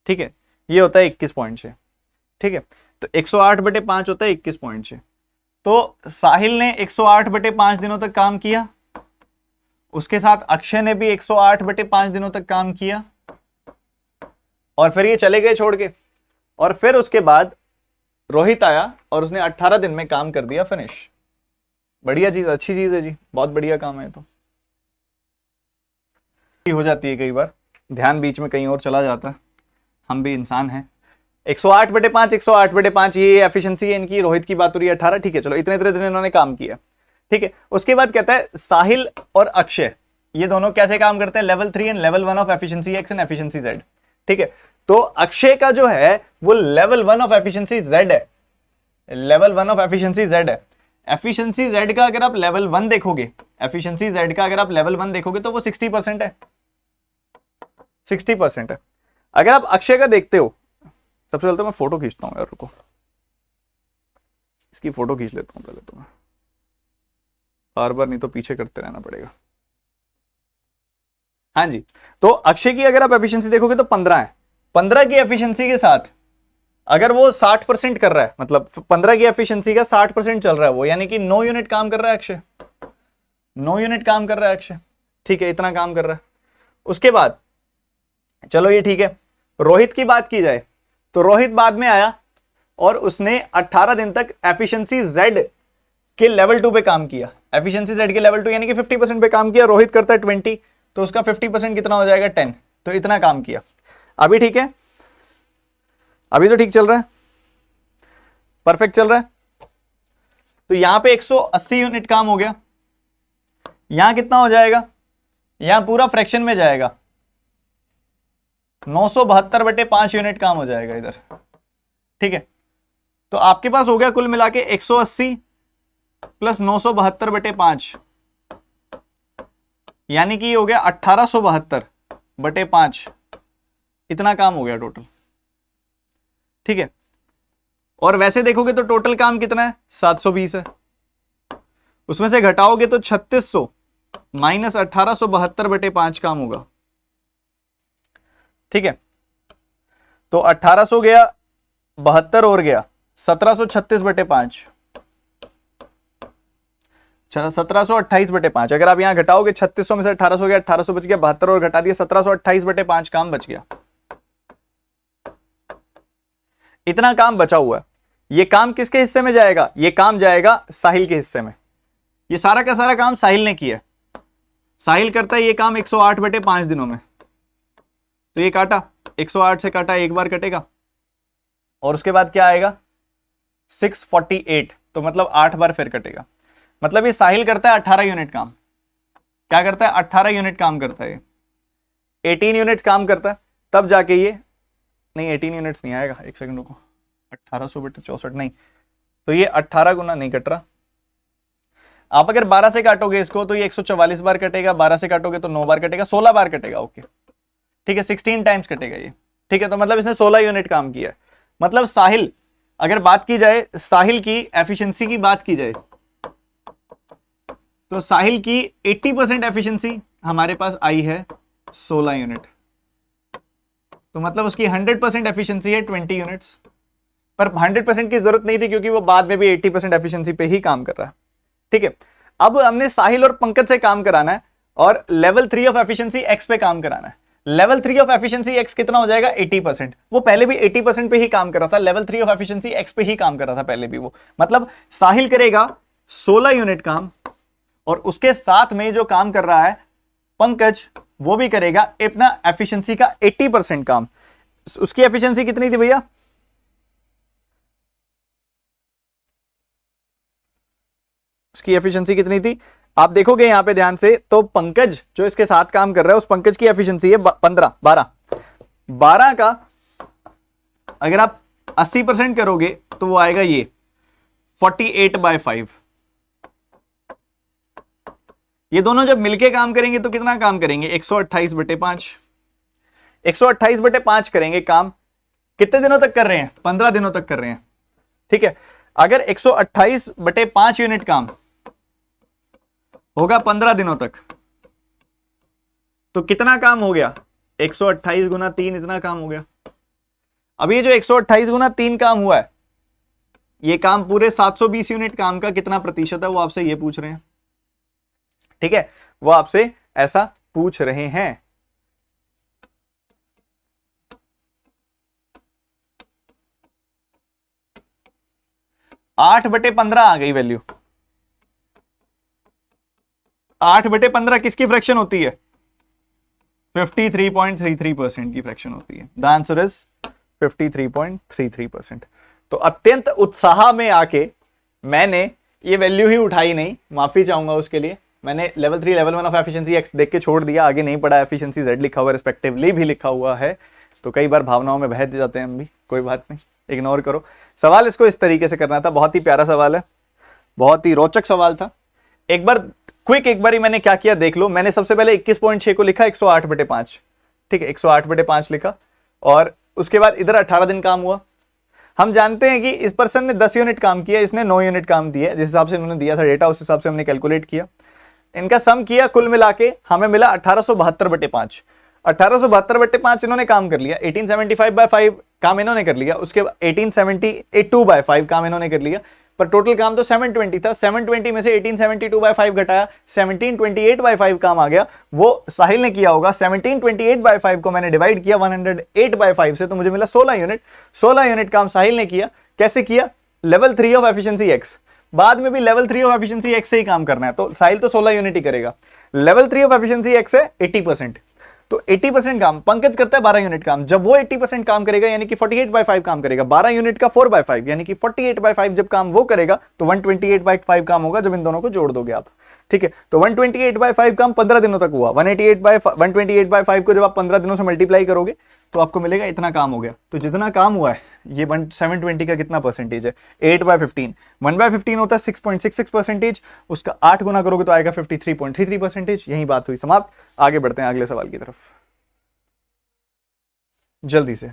ठीक है, ये होता है 21.6। ठीक है, तो 108/5 होता है 21.6। तो साहिल ने 108/5 दिनों तक काम किया, उसके साथ अक्षय ने भी 108/5 दिनों तक काम किया, और फिर ये चले गए छोड़ के। और फिर उसके बाद रोहित आया और उसने 18 दिन में काम कर दिया फिनिश। बढ़िया चीज, अच्छी चीज है जी, बहुत बढ़िया काम है। तो हो जाती है कई बार, ध्यान बीच में कहीं और चला जाता है, हम भी इंसान हैं। 108/5 108/5 ये एफिशिएंसी है इनकी। रोहित की बात हो रही है 18। ठीक है, चलो इतने इतने दिन इन्होंने काम किया। ठीक है, उसके बाद कहता है साहिल और अक्षय ये दोनों कैसे काम करते हैं? Level 3 and level 1 of efficiency x and efficiency Z. ठीक है, तो अक्षय का जो है वो लेवल 1 ऑफ एफिशिएंसी जेड है, लेवल 1 ऑफ एफिशिएंसी जेड है। एफिशिएंसी जेड का अगर आप लेवल 1 देखोगे, एफिशिएंसी जेड का अगर आप लेवल 1 देखोगे तो वो 60% है, 60% है। अगर आप अक्षय का देखते हो, सबसे पहले तो मैं फोटो खींचता हूं यार, रुको इसकी फोटो खींच लेता हूं पहले तो मैं, बार बार नहीं तो पीछे करते रहना पड़ेगा। हाँ जी, तो अक्षय की अगर आप एफिशिएंसी देखोगे तो 15 है। 15 की एफिशिएंसी के साथ अगर वो 60% कर रहा है, मतलब 15 की एफिशिएंसी का 60% चल रहा है वो, यानी कि 9 यूनिट काम कर रहा है अक्षय, 9 यूनिट काम कर रहा है अक्षय। ठीक है, इतना काम कर रहा है। उसके बाद चलो ये ठीक है, रोहित की बात की जाए तो रोहित बाद में आया और उसने 18 दिन तक एफिशिएंसी जेड के लेवल 2 पे काम किया। एफिशिएंसी जेड के लेवल 2 यानी कि 50% पे काम किया। रोहित करता है 20, तो उसका 50% कितना हो जाएगा? 10। तो इतना काम किया। अभी ठीक है, अभी तो ठीक चल रहा है, परफेक्ट चल रहा है। तो यहां पे 180 यूनिट काम हो गया। यहां कितना हो जाएगा? यहां पूरा फ्रैक्शन में जाएगा, 972/5 यूनिट काम हो जाएगा इधर। ठीक है, तो आपके पास हो गया कुल मिला के 180 प्लस 972/5 यानी कि हो गया 1872/5। इतना काम हो गया टोटल। ठीक है, और वैसे देखोगे तो टोटल काम कितना है? 720 है। उसमें से घटाओगे तो 3600 माइनस 1872/5 काम होगा। ठीक है, तो 1800 गया, 72 और गया, 1736/5 1728/5। अगर आप यहां घटाओगे 3600 में से 1800 गया, 1800 बच गया, 72 और घटा दिया, 1728/5 काम बच गया। इतना काम बचा हुआ है। ये काम किसके हिस्से में जाएगा? ये काम जाएगा साहिल के हिस्से में। ये सारा का सारा काम साहिल ने किया। साहिल करता है ये काम 108/5 दिनों में। तो ये काटा, 108 से काटा, एक बार कटेगा, और उसके बाद क्या आएगा? 648। तो मतलब 8 बार फिर कटेगा। मतलब ये साहिल करता है 18 यूनिट काम। क्या करता है? 18 यूनिट काम करता है। 18 यूनिट्स काम करता है, तब जाके ये, नहीं 18 यूनिट्स नहीं आएगा, एक सेकंड रुको, 1800/64 नहीं, तो ये 18 गुना नहीं कट रहा। आप अगर 12 से काटोगे इसको तो ये 144 बार कटेगा, 12 से काटोगे तो 9 बार कटेगा, 16 बार कटेगा। ओके ठीक है, 16 टाइम्स कटेगा ये। ठीक है, तो मतलब इसने 16 यूनिट काम किया है। मतलब साहिल, अगर बात की जाए साहिल की एफिशिएंसी की बात की जाए, तो साहिल की 80% एफिशिएंसी हमारे पास आई है 16 यूनिट। तो मतलब उसकी 100% एफिशिएंसी है 20 यूनिट्स। पर 100% की जरूरत नहीं थी क्योंकि वो बाद में भी 80% एफिशिएंसी पे ही काम कर रहा है। ठीक है, अब हमने साहिल और पंकज से काम कराना है और लेवल 3 ऑफ एफिशिएंसी एक्स पे काम कराना है। लेवल 3 ऑफ एफिशिएंसी एक्स कितना हो जाएगा? 80%। वो पहले भी 80% पे ही काम कर रहा था, लेवल 3 ऑफ एफिशिएंसी एक्स पे ही काम कर रहा था पहले भी वो। मतलब साहिल करेगा 16 यूनिट काम, और उसके साथ में जो काम कर रहा है पंकज, वो भी करेगा अपना एफिशिएंसी का 80% काम। उसकी एफिशिएंसी कितनी थी भैया? उसकी एफिशिएंसी कितनी थी? आप देखोगे यहां पे ध्यान से, तो पंकज जो इसके साथ काम कर रहा है, उस पंकज की एफिशिएंसी है 12 का अगर आप 80% करोगे तो वो आएगा ये 48/5। ये दोनों जब मिलके काम करेंगे तो कितना काम करेंगे? 128/5। 128/5 करेंगे काम। कितने दिनों तक कर रहे हैं? 15 दिनों तक कर रहे हैं। ठीक है, अगर 128/5 यूनिट काम होगा 15 दिनों तक, तो कितना काम हो गया? 128 गुना 3, इतना काम हो गया। अब ये जो 128 गुना 3 काम हुआ है, ये काम पूरे 720 यूनिट काम का कितना प्रतिशत है, वो आपसे ये पूछ रहे हैं। ठीक है, वो आपसे ऐसा पूछ रहे हैं। 8/15 आ गई वैल्यू। 8/15 किसकी फ्रैक्शन होती है? 53.33% की फ्रैक्शन होती है। The answer is 53.33%। तो अत्यंत उत्साह में आके मैंने ये वैल्यू ही उठाई नहीं, माफी चाहूंगा उसके लिए। मैंने level 3 level 1 of efficiency x देख के छोड़ दिया, आगे नहीं पढ़ा। एफिशिएंसी जेड लिखा हुआ, रिस्पेक्टिवली भी लिखा हुआ है, तो कई बार भावनाओं में बह जाते हैं हम भी, कोई बात नहीं, इग्नोर करो। सवाल इसको इस तरीके से करना था, बहुत ही प्यारा सवाल है, बहुत ही रोचक सवाल था। एक बार क्विक, एक बार मैंने क्या किया देख लो। मैंने सबसे पहले 21.6 को लिखा 108/5। ठीक है, 108/5 लिखा, और उसके बाद इधर 18 दिन काम हुआ। हम जानते हैं कि इस पर्सन ने 10 यूनिट काम किया, इसने 9 यूनिट काम दिया, जिस हिसाब से इन्होंने दिया था डेटा उस हिसाब से हमने कैलकुलेट किया। इनका सम किया, कुल मिला के हमें मिला 1872/5। 1872/5 इन्होंने काम कर लिया। 1875/5 काम इन्होंने कर लिया, उसके बाद 1872/5 काम इन्होंने कर लिया, पर टोटल काम तो 720 था। 720 में से 1872/5 घटाया, 1728/5 काम आ गया। वो साहिल ने किया होगा। 1728/5 को मैंने डिवाइड किया 108/5 से, तो मुझे मिला 16 यूनिट। 16 यूनिट काम साहिल ने किया। कैसे किया? Level 3 of efficiency x. बाद में भी लेवल 3 ऑफ एफिशिएंसी एक्स से ही काम करना है, तो साहिल तो 16 यूनिट ही करेगा। लेवल 3 ऑफ एफिशिएंसी एक्स है 80%, तो 80% काम पंकज करता है 12 यूनिट काम। जब वो 80% काम करेगा यानी कि 48/5 काम करेगा, 12 यूनिट का 4/5 यानी कि 48/5 जब काम वो करेगा तो 128/5 काम होगा जब इन दोनों को जोड़ दोगे आप। ठीक है, तो 128/5 काम 15 दिनों तक हुआ। 128/5 को जब आप 15 दिनों से मल्टीप्लाई करोगे तो आपको मिलेगा इतना काम हो गया। तो जितना काम हुआ है ये 720 का कितना परसेंटेज है? 8/15। 1/15 होता है 6.66%। उसका 8 गुना करोगे तो आएगा 53.33%। यही बात हुई समाप्त। आगे बढ़ते हैं अगले सवाल की तरफ जल्दी से।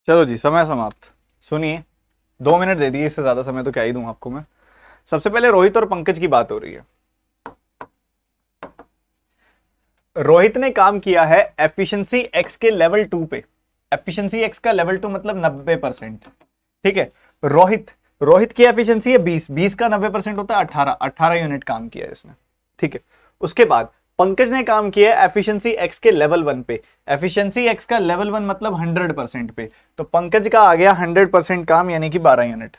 चलो जी, समय समाप्त। सुनिए, 2 मिनट दे दिए, इससे ज्यादा समय तो क्या ही दूं आपको मैं। सबसे पहले रोहित और पंकज की बात हो रही है। रोहित ने काम किया है एफिशिएंसी एक्स के लेवल 2 पे। एफिशिएंसी एक्स का लेवल 2 मतलब 90%। ठीक है। रोहित रोहित की एफिशिएंसी है 20 का 90% होता है 18 यूनिट काम किया है इसने। ठीक है। उसके बाद पंकज ने काम किया है एफिशिएंसी एक्स के लेवल 1 पे। एफिशिएंसी एक्स का लेवल 1 मतलब 100% पे। तो पंकज का आ गया 100% काम, यानी कि 12 यूनिट।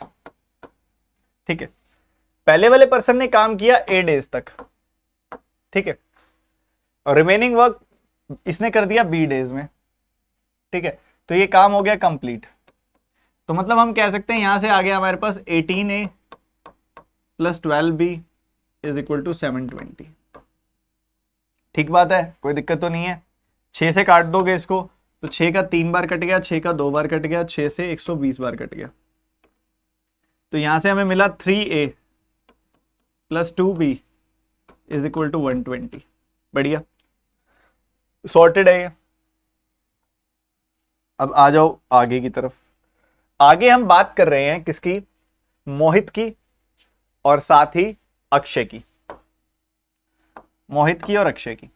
ठीक है। पहले वाले पर्सन ने काम किया 8 डेज तक। ठीक है। और रिमेनिंग वर्क इसने कर दिया बी डेज में। ठीक है। तो ये काम हो गया कंप्लीट। तो मतलब हम कह सकते हैं यहां से आ गया हमारे पास 18A plus 12B is equal to 720। ठीक बात है, कोई दिक्कत तो नहीं है। 6 से काट दोगे इसको तो 6 का 3 बार कट गया, 6 का 2 बार कट गया, 6 से 120 बार कट गया। तो यहां से हमें मिला 3A plus 2B is equal to 120। बढ़िया, सॉर्टेड है ये। अब आ जाओ आगे की तरफ। आगे हम बात कर रहे हैं किसकी? मोहित की और साथ ही अक्षय की। मोहित की और अक्षय की।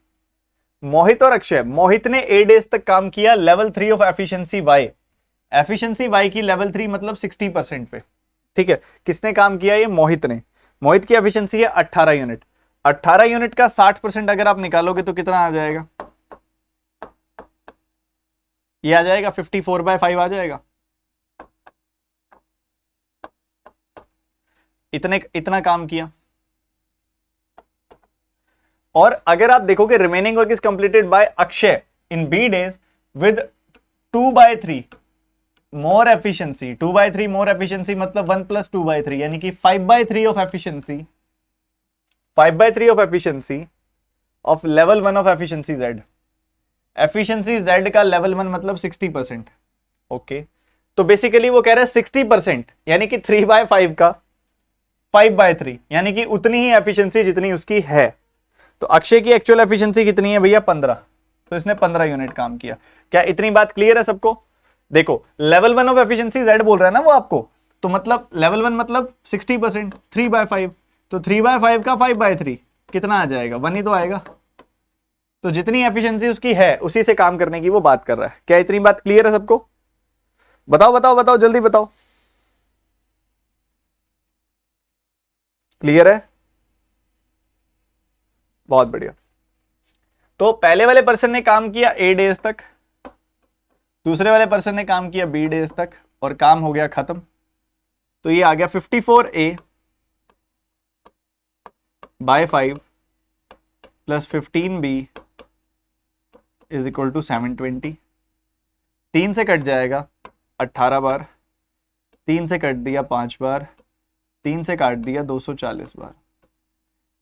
मोहित और अक्षय, मोहित ने 8 डेज तक काम किया level 3 of efficiency Y. Efficiency Y की लेवल 3 मतलब 60% पे। ठीक है। किसने काम किया? ये मोहित ने। मोहित की एफिशिएंसी है 18 यूनिट। 18 यूनिट का 60% अगर आप निकालोगे तो कितना आ जाएगा? ये आ जाएगा 54/5 आ जाएगा। इतना काम किया। और अगर आप देखोगे remaining work is completed by Akshay in be days with 2/3 more efficiency. 2/3 more efficiency मतलब 1 प्लस 2/3 यानी कि 5/3 of efficiency. 5/3 of efficiency of level 1 of efficiency Z. Efficiency Z का लेवल 1 मतलब 60%। ओके। तो बेसिकली वो कह रहे हैं 60% यानी कि 3/5 का 5/3 यानी कि उतनी ही एफिशिएंसी जितनी उसकी है। तो अक्षय की एक्चुअल एफिशिएंसी कितनी है भैया? 15। तो इसने 15 यूनिट काम किया। क्या इतनी बात क्लियर है सबको? देखो, लेवल 1 ऑफ एफिशिएंसी जेड बोल रहा है ना वो आपको, तो मतलब लेवल 1 मतलब 60%, 3/5। तो 3/5 का 5/3 कितना आ जाएगा? 1 ही तो आएगा। तो जितनी एफिशिएंसी उसकी है उसी से काम करने की वो बात कर रहा है। क्या इतनी बात क्लियर है सबको? बताओ बताओ बताओ, जल्दी बताओ। क्लियर है? बहुत बढ़िया। तो पहले वाले पर्सन ने काम किया 8 डेज तक, दूसरे वाले पर्सन ने काम किया 20 डेज तक, और काम हो गया खत्म। तो ये आ गया 54A by 5 plus 15B is equal to 720। 3 से कट जाएगा 18 बार, 3 से कट दिया 5 बार, 3 से काट दिया 240 बार,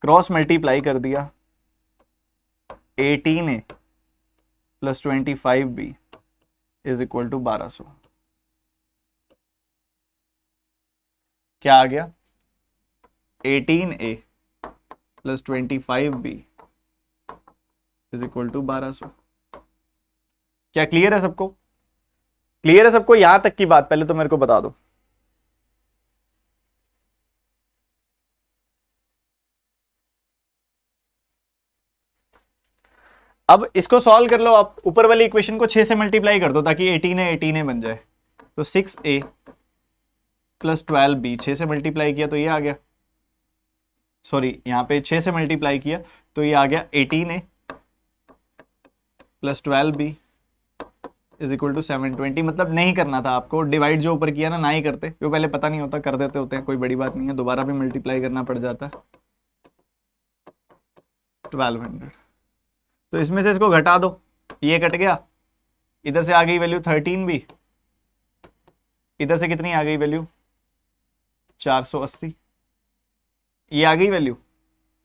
क्रॉस मल्टीप्लाई कर दिया 18A plus 25B is equal to 1200। क्या आ गया? 18A plus 25B is equal to 1200। क्या क्लियर है सबको? क्लियर है सबको यहां तक की बात? पहले तो मेरे को बता दो। अब इसको सॉल्व कर लो आप। ऊपर वाली इक्वेशन को 6 से मल्टीप्लाई कर दो ताकि 18A बन जाए। तो 6A प्लस 12B 6 से मल्टीप्लाई किया तो ये आ गया, सॉरी यहां पे 6 से मल्टीप्लाई किया तो ये आ गया 18A plus 12B is equal to 720। मतलब नहीं करना था आपको डिवाइड, जो ऊपर किया ना ही करते, क्यों पहले पता नहीं होता, कर देते होते हैं, कोई बड़ी बात नहीं है, दोबारा भी मल्टीप्लाई करना पड़ जाता है। 1200। तो इसमें से इसको घटा दो, ये कट गया, इधर से आ गई वैल्यू 13B, इधर से कितनी आ गई वैल्यू? 480। ये आ गई वैल्यू।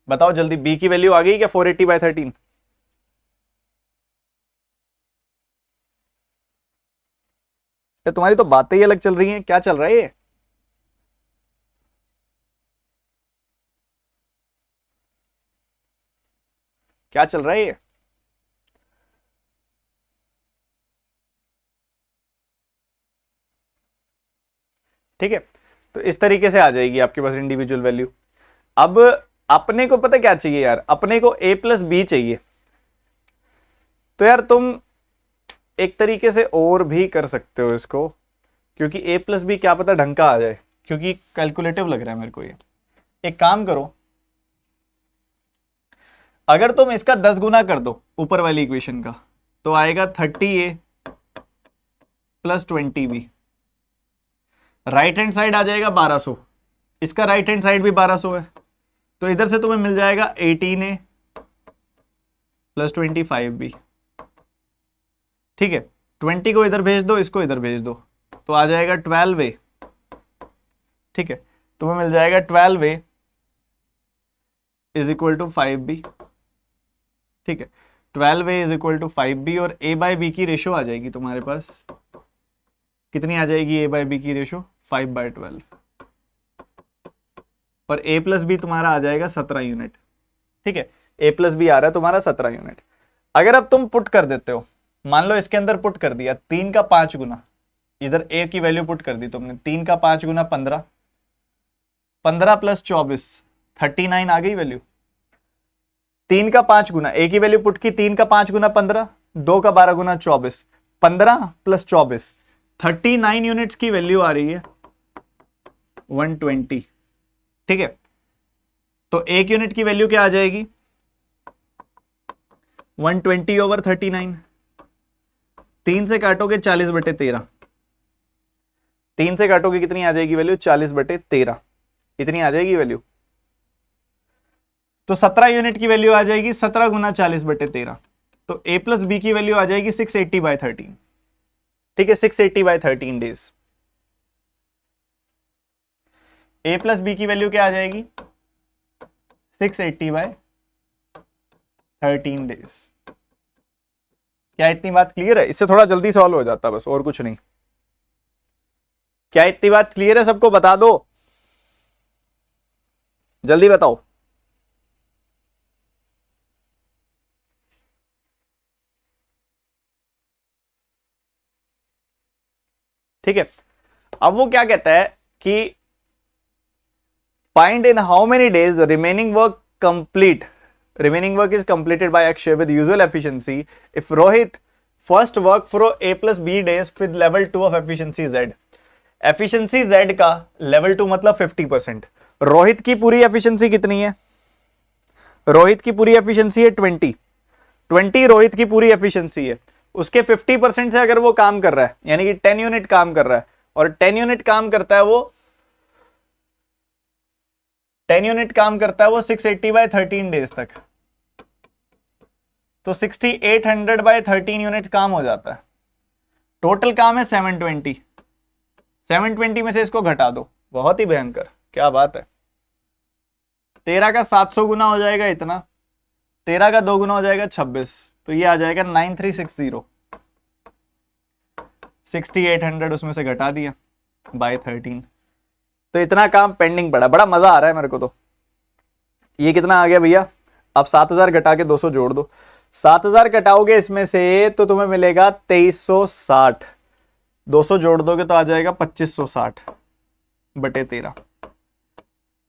बताओ जल्दी, बी की वैल्यू आ गई क्या 480/13? तुम्हारी तो बातें ही अलग चल रही हैं, क्या चल रहा है ये? क्या चल रहा है ये? ठीक है, तो इस तरीके से आ जाएगी आपके पास इंडिविजुअल वैल्यू। अब अपने को पता क्या चाहिए यार, अपने को a प्लस बी चाहिए। तो यार तुम एक तरीके से और भी कर सकते हो इसको, क्योंकि a प्लस बी क्या पता ढंग का आ जाए, क्योंकि कैलकुलेटिव लग रहा है मेरे को ये। एक काम करो, अगर तुम इसका 10 गुना कर दो ऊपर वाली इक्वेशन का, तो आएगा 30a plus 20b। Right hand side आ जाएगा 1200, इसका राइट हैंड साइड भी 1200 है, तो इधर से तुम्हें मिल जाएगा 18a प्लस 25b। ठीक है, 20 को इधर भेज दो, इसको इधर भेज दो, तो आ जाएगा 12a। ठीक है, तुम्हें मिल जाएगा 12a is equal to 5b। ठीक है, 12a is equal to 5b, और a बाई बी की रेशो आ जाएगी तुम्हारे पास, कितनी आ जाएगी a बाई बी की रेशो, 5/12, और a प्लस बी तुम्हारा आ जाएगा 17 यूनिट। ठीक है, a प्लस बी आ रहा है तुम्हारा 17 यूनिट। अगर अब तुम पुट कर देते हो, मान लो इसके अंदर पुट कर दिया 3 का 5 गुना, इधर a की वैल्यू पुट कर दी तुमने, 3 का 5 गुना 15, 15 प्लस 24 39 आ गई वैल्यू। 3 का 5 गुना, a की वैल्यू पुट की 3 का 5 गुना 15, 2 का 12 गुना 24, 15 प्लस 24 39 यूनिट्स की वैल्यू आ रही है 120। ठीक है, तो एक यूनिट की वैल्यू क्या आ जाएगी, 120 ओवर 39। 3 से काटोगे 40/13, 3 से काटोगे कितनी आ जाएगी वैल्यू, 40/13, इतनी आ जाएगी वैल्यू। तो 17 यूनिट की वैल्यू आ जाएगी 17 गुना 40/13, तो a प्लस बी की वैल्यू आ जाएगी 680/13। ठीक है, 680/13 डेज। a प्लस बी की वैल्यू क्या आ जाएगी, 680/13 डेज। क्या इतनी बात क्लियर है? इससे थोड़ा जल्दी सॉल्व हो जाता, बस और कुछ नहीं। क्या इतनी बात क्लियर है सबको? बता दो, जल्दी बताओ। ठीक है, अब वो क्या कहता है कि find in how many days remaining work complete, remaining work is completed by Akshay with usual efficiency if Rohit first work for a plus b days with level 2 of efficiency z। efficiency z का level 2 मतलब 50%। रोहित की पूरी efficiency कितनी है, रोहित की पूरी efficiency है 20 रोहित की पूरी efficiency है, उसके 50% से अगर वो काम कर रहा है, यानी कि 10 यूनिट काम कर रहा है, और 10 यूनिट काम करता है वो 680/13 डेज तक, तो 6800/13 यूनिट्स काम हो जाता है। टोटल काम है 720, 720 में से इसको घटा दो, बहुत ही भयंकर, क्या बात है। 13 का 700 गुना हो जाएगा इतना, 13 का 2 गुना हो जाएगा 26, तो ये आ जाएगा 9360। 6800 उसमें से घटा दिया बाय 13, तो इतना काम पेंडिंग पड़ा। बड़ा मजा आ रहा है मेरे को तो। ये कितना आ गया भैया, अब 7000 घटा के 200 जोड़ दो, 7000 घटाओगे इसमें से तो तुम्हें मिलेगा 2360, 200 जोड़ दोगे तो आ जाएगा 2560/13।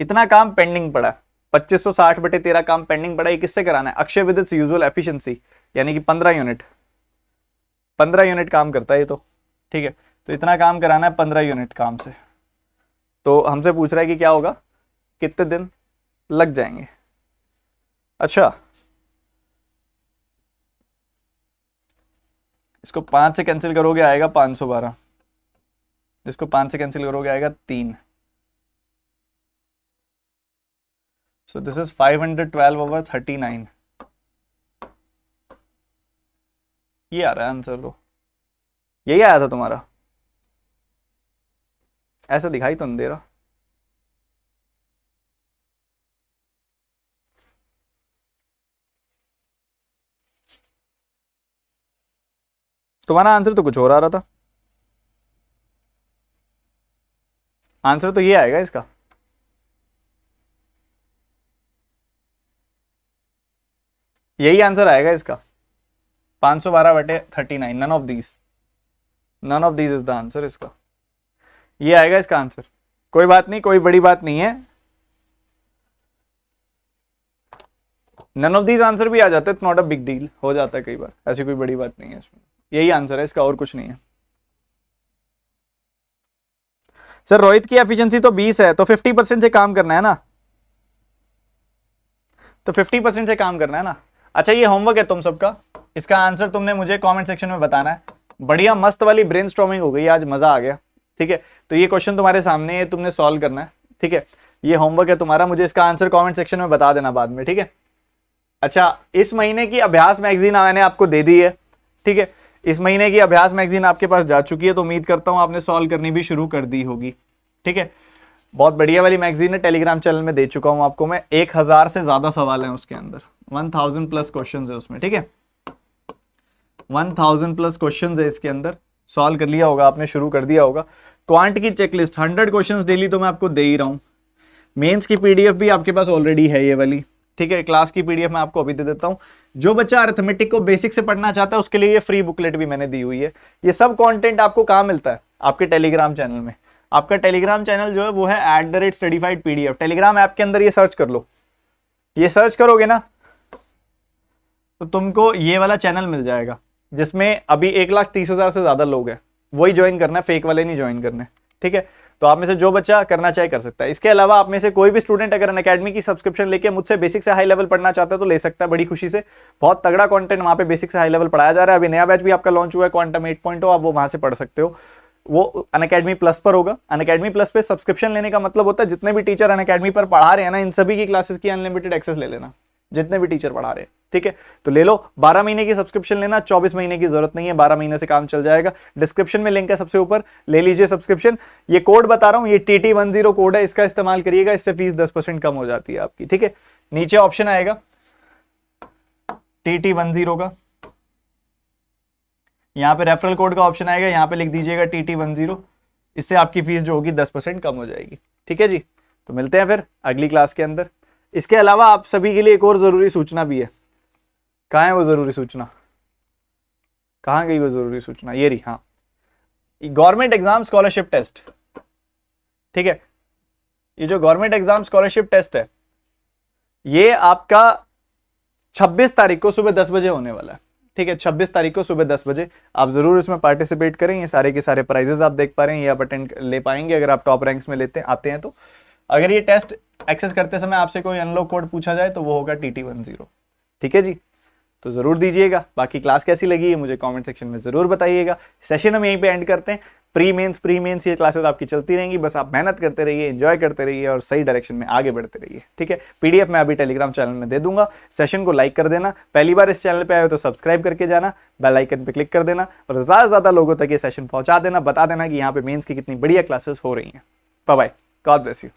इतना काम पेंडिंग पड़ा है, 2560/13 काम पेंडिंग पड़ा है। किससे कराना है, Akshay with its usual efficiency, यानी कि 15 यूनिट, 15 यूनिट काम करता है ये तो। ठीक है, तो इतना काम कराना है 15 यूनिट काम से। तो हमसे पूछ रहा है कि क्या होगा, कितने दिन लग जाएंगे। अच्छा, इसको 5 से कैंसिल करोगे आएगा 512, इसको 5 से कैंसिल करोगे आएगा 3, सो दिस इज 512/39। ये आ रहा है आंसर, तो यही आया था तुम्हारा, ऐसा दिखाई तो नहीं दे रहा। तुम्हारा आंसर तो कुछ और आ रहा था, आंसर तो ये आएगा इसका। यही आंसर आएगा इसका, 512/39। None of these is the answer इसका। ये आएगा इसका आंसर। कोई बात नहीं, कोई बड़ी बात नहीं है, नन ऑफ दीज आंसर भी आ जाते हैं, it's not a big deal, हो जाता है कई बार, ऐसी कोई बड़ी बात नहीं है इसमें। यही आंसर है इसका, और कुछ नहीं है। सर रोहित की एफिशिएंसी तो 20 है, तो 50% से काम करना है ना, तो 50% से काम करना है ना। अच्छा ये होमवर्क है तुम सबका, इसका आंसर तुमने मुझे कमेंट सेक्शन में बताना है। बढ़िया मस्त वाली ब्रेनस्टॉर्मिंग हो गई आज, मजा आ गया। ठीक है, तो ये क्वेश्चन तुम्हारे सामने है, तुमने सॉल्व करना है। ठीक है, ये होमवर्क है तुम्हारा, मुझे इसका आंसर कमेंट सेक्शन में बता देना बाद में। ठीक है, अच्छा इस महीने की अभ्यास मैगजीन मैंने आपको दे दी है। ठीक है, इस महीने की अभ्यास मैगजीन आपके पास जा चुकी है, तो उम्मीद करता हूं आपने सॉल्व करनी भी शुरू कर दी होगी। ठीक है, बहुत बढ़िया वाली मैगजीन है, टेलीग्राम चैनल में दे चुका हूं आपको मैं। 1000 से ज्यादा सवाल हैं उसके अंदर, 1000 प्लस क्वेश्चन है उसमें। ठीक है, 1000 प्लस क्वेश्चन है इसके अंदर, सॉल्व कर लिया होगा आपने, शुरू कर दिया होगा। क्वांट की चेकलिस्ट 100 क्वेश्चंस डेली तो मैं आपको दे ही रहा हूं। मेंस की पीडीएफ भी आपके पास ऑलरेडी है ये वाली। ठीक है, क्लास की पीडीएफ मैं आपको अभी दे देता हूं। जो बच्चा अरिथमेटिक को बेसिक से पढ़ना चाहता है उसके लिए ये फ्री बुकलेट भी मैंने दी हुई है। ये सब कंटेंट आपको कहां मिलता है? आपके टेलीग्राम चैनल में। आपका टेलीग्राम चैनल जो है वो है @studyfied PDF। टेलीग्राम ऐप के अंदर ये सर्च कर लो, ये सर्च करोगे ना तो तुमको ये वाला चैनल मिल जाएगा, जिसमें अभी 1,30,000 से ज्यादा लोग हैं। वही ज्वाइन करना है, फेक वाले नहीं ज्वाइन करने। ठीक है, तो आप में से जो बच्चा करना चाहे कर सकता है। इसके अलावा आप में से कोई भी स्टूडेंट अगर अनअकैडमी की सब्सक्रिप्शन लेके मुझसे बेसिक से हाई लेवल पढ़ना चाहता है तो ले सकता है बड़ी खुशी से। बहुत तगड़ा कंटेंट वहां पे बेसिक से हाई लेवल पढ़ाया जा रहा है। अभी नया बैच भी आपका लॉन्च हुआ है क्वांटम 8.0, आप वो वहां से पढ़ सकते हो। वो अनअकैडमी प्लस पर होगा। अनअकैडमी प्लस पे सब्सक्रिप्शन लेने का मतलब होता है जितने भी टीचर अनअकैडमी पर पढ़ा रहे हैं ना, इन सभी की क्लासेस की अनलिमिटेड एक्सेस ले लेना, जितने भी टीचर पढ़ा रहे हैं। ठीक है, तो ले लो, 12 महीने की सब्सक्रिप्शन लेना, 24 महीने की जरूरत नहीं है, 12 महीने से काम चल जाएगा। डिस्क्रिप्शन में लिंक है सबसे ऊपर, ले लीजिए सब्सक्रिप्शन। ये कोड बता रहा हूं, ये TT10 कोड है, इसका इस्तेमाल करिएगा, इससे फीस 10% कम हो जाती है आपकी। ठीक है, नीचे ऑप्शन आएगा TT10 का, यहां पे रेफरल कोड का ऑप्शन आएगा, यहां पे लिख दीजिएगा TT10, इससे आपकी फीस जो होगी 10% कम हो जाएगी। ठीक है जी, तो मिलते हैं फिर अगली क्लास के अंदर। इसके अलावा आप सभी के लिए एक और जरूरी सूचना भी है। कहाँ है वो जरूरी सूचना? कहाँ गई वो जरूरी सूचना? ये रही, हाँ, गवर्नमेंट एग्जाम स्कॉलरशिप टेस्ट। ठीक है, ये जो गवर्नमेंट एग्जाम स्कॉलरशिप टेस्ट है ये आपका 26 तारीख को सुबह 10 बजे होने वाला है। ठीक है, 26 तारीख को सुबह 10 बजे आप जरूर इसमें पार्टिसिपेट करें। ये सारे के सारे प्राइजेस आप देख पा रहे हैं, ये आप अटेंड ले पाएंगे अगर आप टॉप रैंक्स में लेते आते हैं तो। अगर ये टेस्ट एक्सेस करते समय आपसे कोई अनलॉक कोड पूछा जाए तो वो होगा TT10। ठीक है जी, तो जरूर दीजिएगा। बाकी क्लास कैसी लगी है मुझे कमेंट सेक्शन में जरूर बताइएगा। सेशन हम यहीं पे एंड करते हैं। प्री मेंस ये क्लासेस आपकी चलती रहेंगी, बस आप मेहनत करते रहिए, एंजॉय करते रहिए और सही डायरेक्शन में आगे बढ़ते रहिए। ठीक है, PDF मैं अभी टेलीग्राम चैनल में दे दूंगा। सेशन को लाइक कर देना, पहली बार इस चैनल पे आए हो तो सब्सक्राइब करके जाना, बेल आइकन पे क्लिक कर देना और ज्यादा से ज्यादा लोगों तक ये सेशन पहुंचा देना, बता देना कि यहाँ पे मेंस की कितनी बढ़िया क्लासेस हो रही हैं। Bye bye, God bless you.